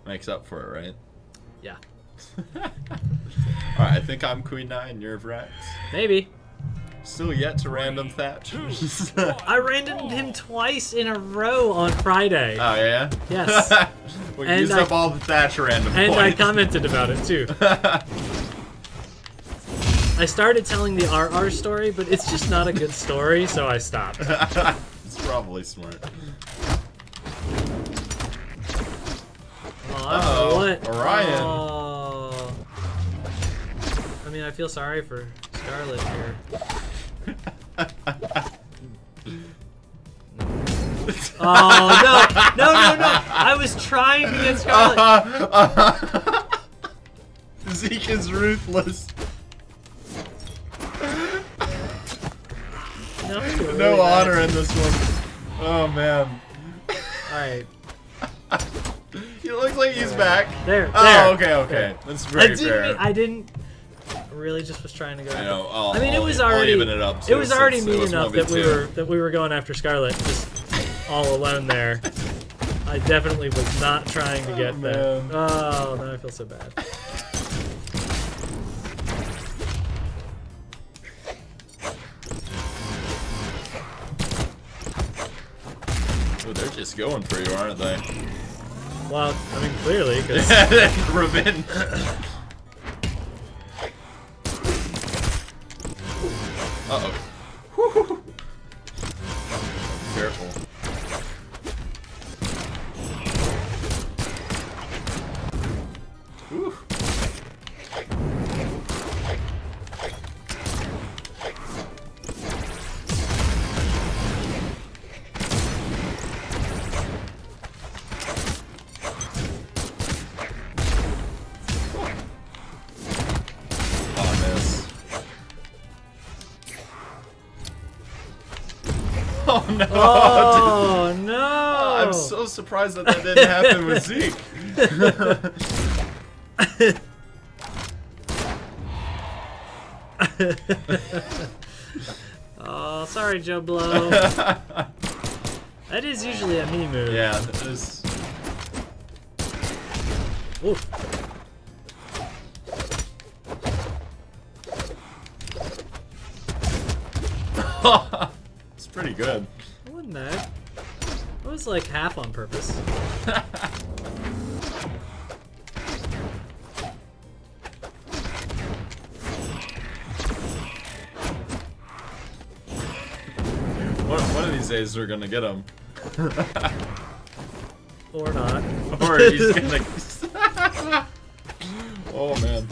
Makes up for it, right? Yeah, Alright, I think I'm Queen 9, you're Vrax. maybe. Still yet to random Thatch. I randomed him twice in a row on Friday. Oh, yeah? Yes. We And used I- up all the Thatch random And I points. commented about it too. I started telling the RR story, but it's just not a good story, so I stopped. It's probably smart. Oh, I don't know what? Orion. Oh. I mean, I feel sorry for Scarlet here. Oh, no. I was trying to get Scarlet. Zeke is ruthless. No honor in this one. Oh, man. Alright. He looks like he's back. There. Oh, okay. That's very fair. I didn't. Really, just was trying to go. I know. I mean, it was I'll already. even it up, It too, was already since it mean was enough 1v2. that we were going after Scarlet, just all alone there. I definitely was not trying to get there. man. Oh, now I feel so bad. Oh, they're just going for you, aren't they? Well, I mean, clearly, because Revenge. Uh-oh. Careful. Whew. Oh no! oh no! I'm so surprised that didn't happen with Zeke. Oh, sorry, Joe Blow. That is usually a me move. Yeah, it is. Oof. It's pretty good. It wasn't bad. It was like half on purpose. One of these days we're gonna get him. Or not. Or he's gonna. Oh man.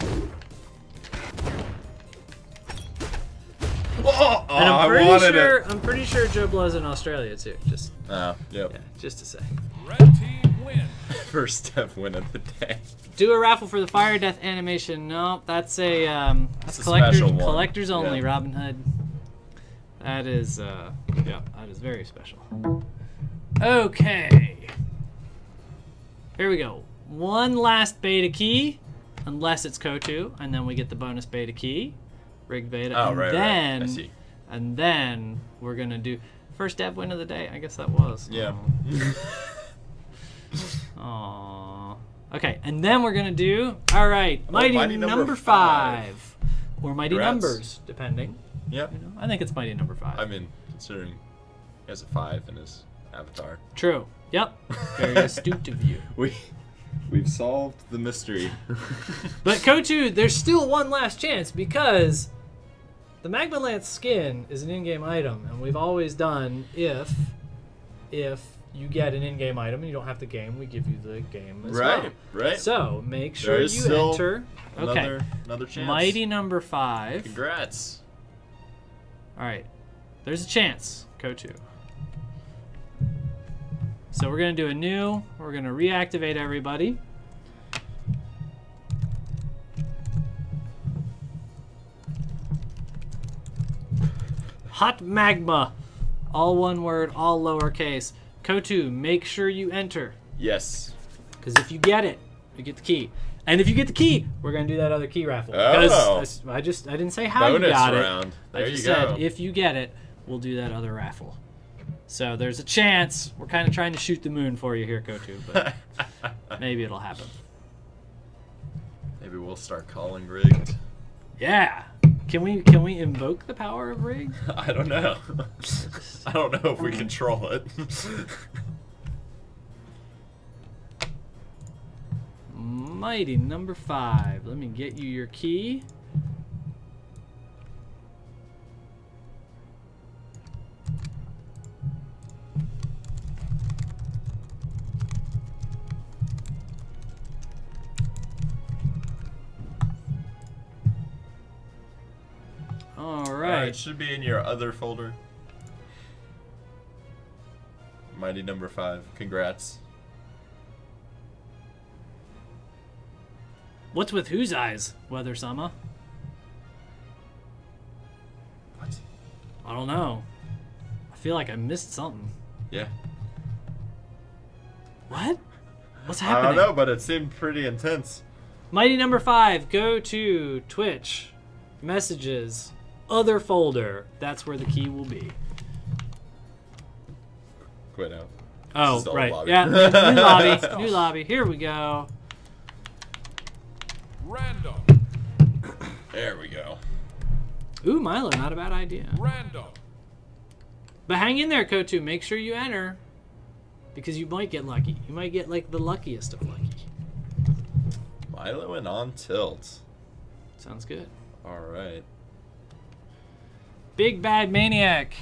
Oh, And I I'm pretty sure Joe Blow's in Australia too. Just Oh, yep. yeah, just to say. Red team win. First step win of the day. Do a raffle for the fire death animation. No, that's a That's a special one. collectors only. Yeah. Robin Hood. That is yeah, that is very special. Okay. Here we go. One last beta key, unless it's Kotu, and then we get the bonus beta key. Rig beta. Oh, and right, then, right. I see. And then we're gonna do first dev win of the day. I guess that was. Yeah. Aww. Okay, and then we're gonna do Mighty, Mighty number number 5. Or Mighty Congrats. Numbers, depending. Yep. You know, I think it's Mighty number 5. I mean, considering he has a 5 in his avatar. True. Yep. Very astute of you. We've solved the mystery. But Kotu, there's still one last chance because the Magma Lance skin is an in-game item, and we've always done if you get an in-game item and you don't have the game, we give you the game as well. Right. So make There sure is you still enter. Okay. Another chance. Mighty number 5. Congrats. All right. There's a chance, Kotu. So we're going to do a new. We're going to reactivate everybody. Hot magma. All one word, all lowercase. Kotu, make sure you enter. Yes. Because if you get it, you get the key. And if you get the key, we're going to do that other key raffle. Oh. Because I didn't say how Bonus you got round. it. There I just you go. said if you get it, we'll do that other raffle. So there's a chance. We're kind of trying to shoot the moon for you here, Kotu, but maybe it'll happen. Maybe we'll start calling rigged. Yeah. Can we invoke the power of rig? I don't know. I don't know if we control it. Mighty number 5. Let me get you your key. All right. It should be in your other folder. Mighty number 5. Congrats. What's with whose eyes, Weather Sama? What? I don't know. I feel like I missed something. Yeah. What? What's I happening? don't know, but it seemed pretty intense. Mighty number 5, go to Twitch, messages, other folder. That's where the key will be. Quit out. Oh, This is the old right. lobby. Yeah, new lobby. New lobby. Here we go. Random. There we go. Ooh, Milo, not a bad idea. Random. But hang in there, Kotu. Make sure you enter. Because you might get lucky. You might get, like, the luckiest of lucky. Milo and on tilt. Sounds good. Alright. Big Bad Maniac.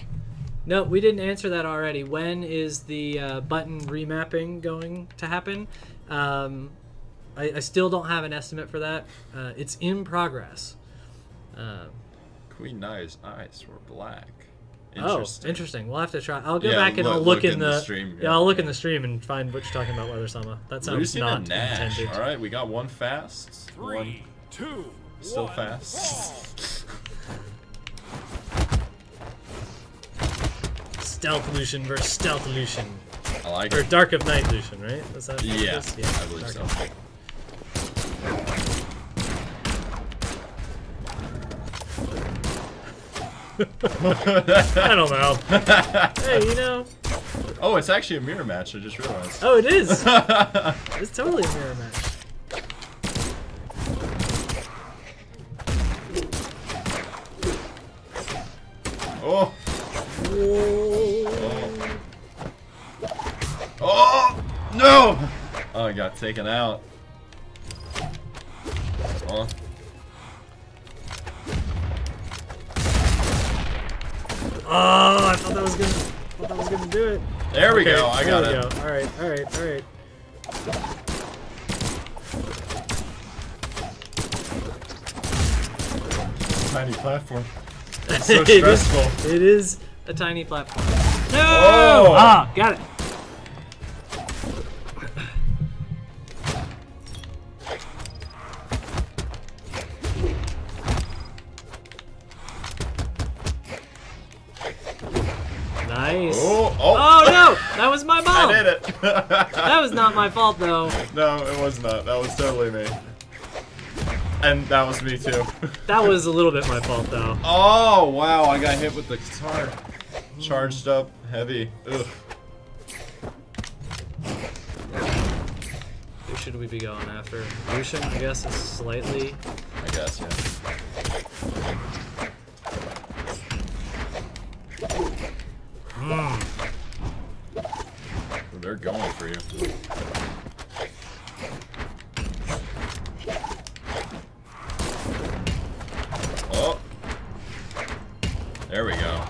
No, we didn't answer that already. When is the button remapping going to happen? I still don't have an estimate for that. It's in progress. Queen Nye's eyes were black. Oh, interesting. We'll have to try. I'll go Yeah, back and I'll look in the stream. Yeah, I'll look in the stream and find what you're talking about, Weather Sama. That sounds Lucy not and Nash. intended. Alright, we got one fast. 3, One 2, still 1, fast. Stealth Lucian versus Stealth Lucian. I like Or it. Dark of Night Lucian, right? Is that what it Yeah, is? I believe Dark so. of Night. I don't know. Hey, you know, Oh, it's actually a mirror match. I just realized. Oh, it is. It's totally a mirror match. Oh. Whoa. Oh. No. Oh, I got taken out. Oh. Oh, I thought that was gonna do it. There we Okay, go. I got there it. we go. All right, all right, all right. Tiny platform. It's so It is- stressful. It is a tiny platform. No! Oh! Ah, got it. Nice. Oh, Oh no! That was my bomb. I did it. That was not my fault though. No, it was not. That was totally me. And that was me too. That was a little bit my fault though. Oh, wow. I got hit with the guitar. Charged up, heavy. Ugh. Who should we be going after? Lucian, I guess, is slightly. I guess, yeah. They're going for you. Oh. There we go.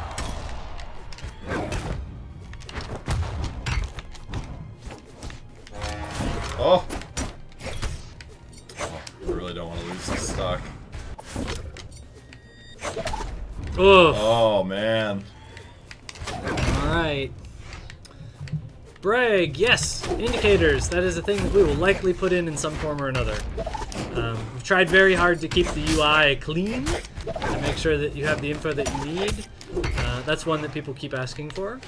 Oh. I really don't want to lose this stock. Oof. Oh, man. Alright. Brag, yes! Indicators. That is a thing that we will likely put in some form or another. We've tried very hard to keep the UI clean, to make sure that you have the info that you need. That's one that people keep asking for.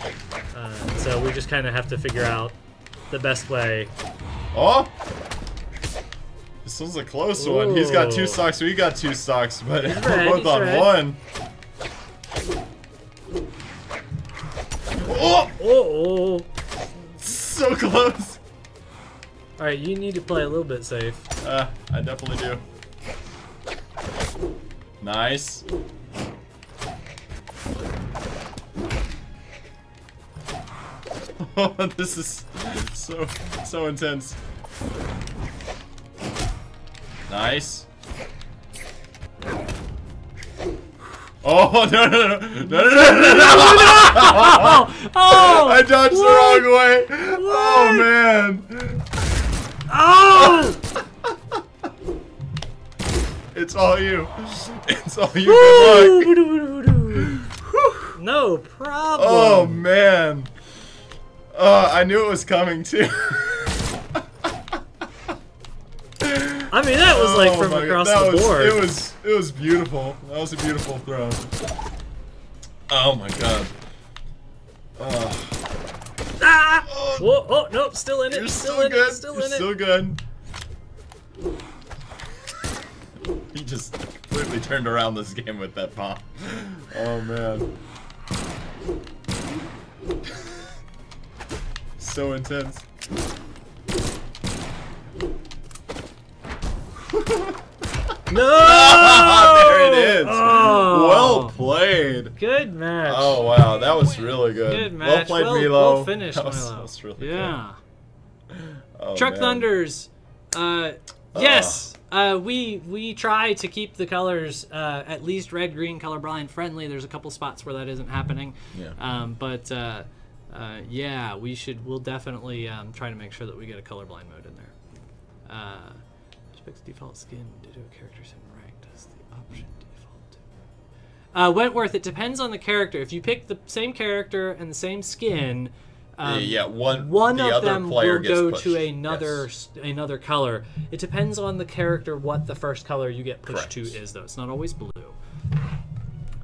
So we just kind of have to figure out the best way. Oh! This one's a close one. He's got 2 Ooh. stocks, we got 2 stocks, but He's we're red, both he's on red. 1. Oh! Oh! So close! Alright, you need to play a little bit safe. I definitely do. Nice. Oh, this is so intense. Nice. Oh, no, no, no, no, no, no, no, no. Oh! I dodged the wrong way. Oh, man. Oh! It's all you. It's all you. Good luck. No problem. Oh, man. I knew it was coming, too. I mean, that was like Oh from my across God, the board. It was beautiful. That was a beautiful throw. Oh my God. Ah! Whoa, oh, no, still in it. You're still still in good. it. Still You're in still it. good. He just completely turned around this game with that bomb. Oh man. So intense. No! There it is. Oh. Well played. Good match. Oh wow, that was really good. Good Well match. played, well, Milo. well finished, That was Milo. really Yeah. good. Oh, Truck man. Thunders. Yes. We try to keep the colors at least red, green, colorblind friendly. There's a couple spots where that isn't happening. Yeah. Yeah, we'll definitely try to make sure that we get a colorblind mode in there. Respects default skin, ditto characters in rank. Does the option default to? Wentworth, it depends on the character. If you pick the same character and the same skin, one the of other them player will gets go pushed. to another Yes. another color. It depends on the character what the first color you get pushed Correct. to is, though. It's not always blue.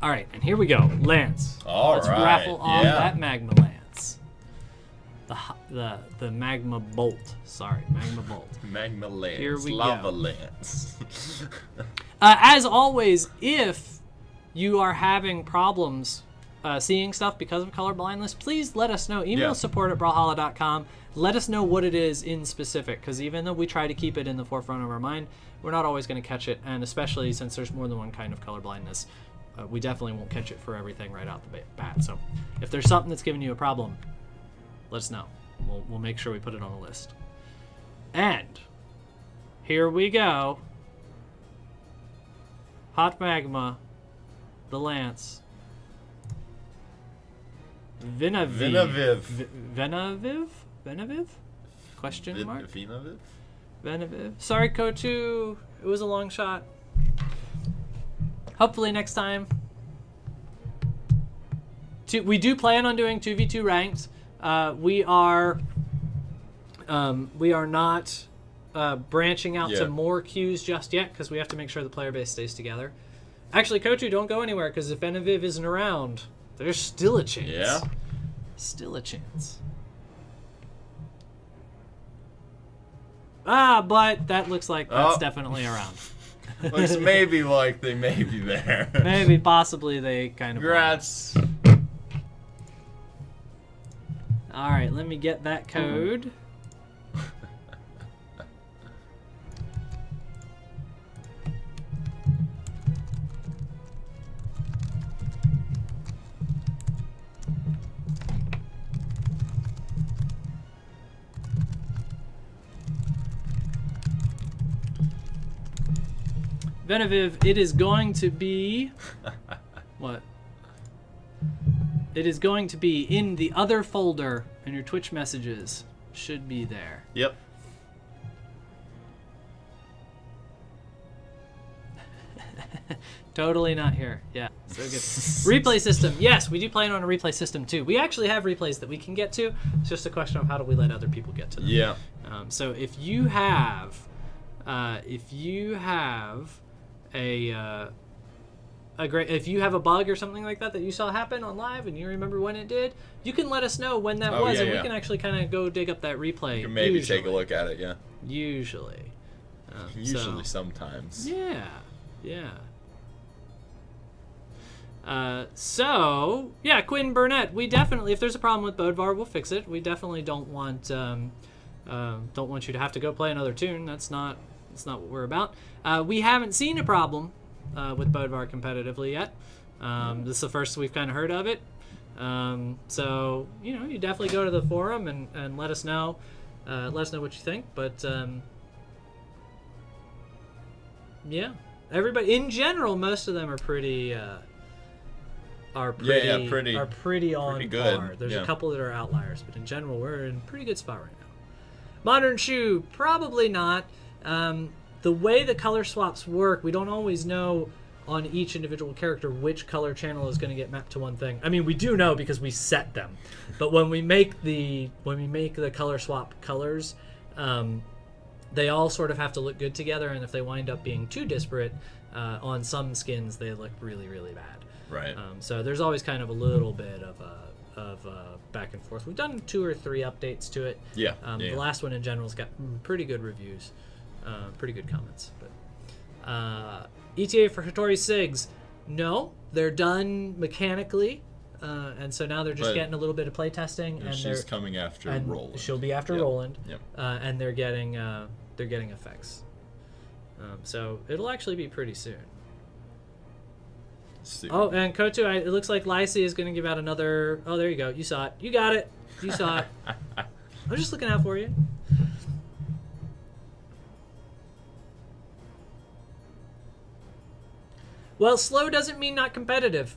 All right, and here we go. Lance. All Let's right, raffle off yeah. that magma lance. The magma bolt. Sorry, magma bolt. Magma Lance. Here we Lava go. Lance. As always, if you are having problems seeing stuff because of color blindness, please let us know. Email Yeah. support@brawlhalla.com. Let us know what it is in specific, because even though we try to keep it in the forefront of our mind, we're not always going to catch it, and especially since there's more than one kind of color blindness, we definitely won't catch it for everything right out the bat. So if there's something that's giving you a problem, let us know. We'll make sure we put it on the list. And here we go. Hot Magma, the Lance. Venaviv. Venaviv? Question mark? Venaviv? Venaviv. Sorry, Kotu. It was a long shot. Hopefully next time. We do plan on doing 2v2 ranked. We are not branching out to more queues just yet, because we have to make sure the player base stays together. Actually, Kotu, don't go anywhere, because if Venaviv isn't around, there's still a chance. Yeah. Still a chance. But that looks like that's definitely around. Looks maybe like they may be there. Maybe, possibly, they kind of... Congrats. Alright, let me get that code. Venaviv, it is going to be... What? It is going to be in the other folder, and your Twitch messages should be there. Yep. Totally not here. Yeah, so good. Replay system. Yes, we do plan on a replay system too. We actually have replays that we can get to. It's just a question of how do we let other people get to them. Yeah. So if you have if you have a bug or something like that you saw happen on live and you remember when it did, you can let us know when that was, and we can actually kind of go dig up that replay. You can maybe take a look at it, yeah. Usually. Sometimes. Yeah, yeah. So, yeah, Quinn Burnett, we definitely, if there's a problem with Bodvar, we'll fix it. We definitely don't want you to have to go play another tune. That's not what we're about. We haven't seen a problem with Bodvar competitively yet. This is the first we've kind of heard of it. So, you definitely go to the forum and let us know. Let us know what you think. But, yeah. Everybody, in general, most of them are pretty... pretty on good. par. There's a couple that are outliers, but in general, we're in a pretty good spot right now. Modern Shoe, probably not. The way the color swaps work, we don't always know on each individual character which color channel is going to get mapped to one thing. I mean, we do know because we set them, but when we make the color swap colors, they all sort of have to look good together, and if they wind up being too disparate, on some skins they look really, really bad. Right. So there's always kind of a little bit of back and forth. We've done 2 or 3 updates to it. Yeah. The last one in general's got pretty good reviews, pretty good comments. But ETA for Hattori Sigs, no, they're done mechanically, and so now they're just getting a little bit of play testing. And she's coming after Roland. She'll be after Roland. Yep. And they're getting effects. So it'll actually be pretty soon. Oh, and Kotu, it looks like Lysy is going to give out another... Oh, there you go. You saw it. You got it. You saw it. I'm just looking out for you. Well, slow doesn't mean not competitive.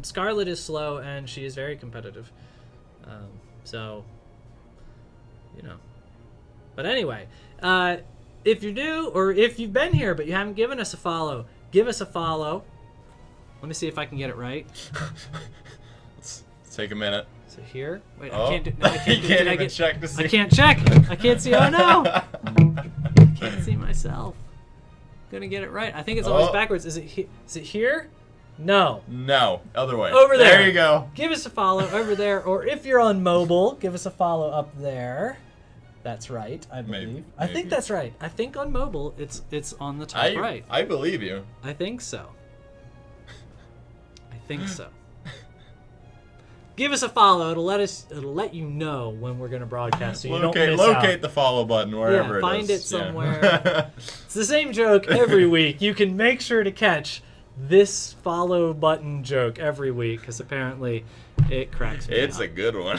Scarlet is slow, and she is very competitive. So, But anyway, if you're new, or if you've been here but you haven't given us a follow, give us a follow. Let me see if I can get it right. Let's take a minute. So here? Wait, I can't do... No, I can't you can't even check to see. I can't check. I can't see. Oh, no! I can't see myself. Gonna get it right. I think it's always backwards. Is it here? No. No. Other way. Over there. There you go. Give us a follow over there. Or if you're on mobile, give us a follow up there. That's right, I believe. Maybe. I think that's right. I think on mobile, it's on the top right. I believe you. I think so. I think so. give us a follow. It'll let you know when we're gonna broadcast, so you don't miss locate out. the follow button wherever it is. Find it somewhere. It's the same joke every week. You can make sure to catch this follow button joke every week because apparently it cracks me It's up. a good one.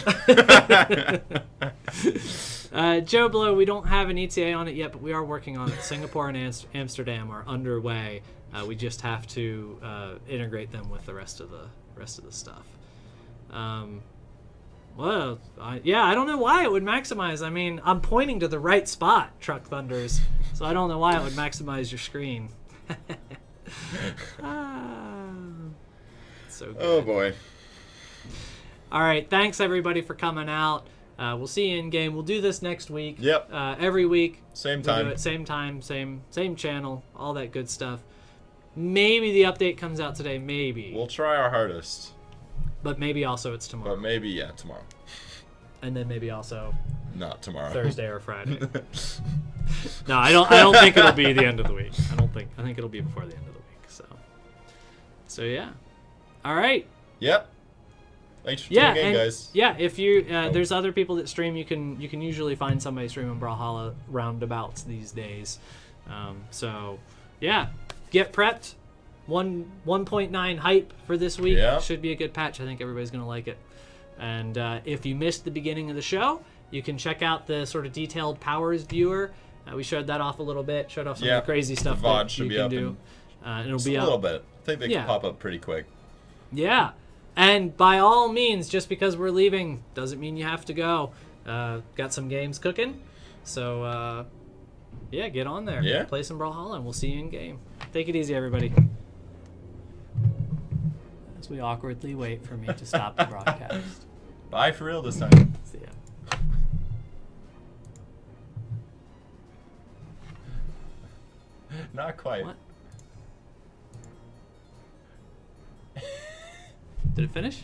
Joe Blow, we don't have an ETA on it yet, but we are working on it. Singapore and Amsterdam are underway. We just have to integrate them with the rest of the stuff. Well, I don't know why it would maximize. I mean, I'm pointing to the right spot, Truck Thunders, so I don't know why it would maximize your screen. So good. Oh boy. All right, thanks everybody for coming out. We'll see you in game. We'll do this next week. Yep. Every week. Same We'll time. do it same time, same channel, all that good stuff. Maybe the update comes out today, maybe. We'll try our hardest. But maybe also it's tomorrow. But maybe, yeah, tomorrow. And then maybe also Not tomorrow. Thursday or Friday. No, I don't think it'll be the end of the week. I think it'll be before the end of the week. So yeah. All right. Yep. Thanks for tuning in, guys. Yeah, if you there's other people that stream, you can usually find somebody streaming Brawlhalla roundabouts these days. So yeah, get prepped. 1.9 hype for this week. Yeah. Should be a good patch. I think everybody's gonna like it. And if you missed the beginning of the show, you can check out the sort of detailed powers viewer. We showed that off a little bit. Showed off some of the crazy stuff the VOD that should you be can up do. And it'll Just be a up little bit. I think they Yeah. can pop up pretty quick. Yeah. And by all means, just because we're leaving doesn't mean you have to go. Got some games cooking. So, yeah, get on there. Yeah. Play some Brawlhalla, and we'll see you in game. Take it easy, everybody. As we awkwardly wait for me to stop the broadcast. Bye for real this time. See ya. Not quite. What? Did it finish?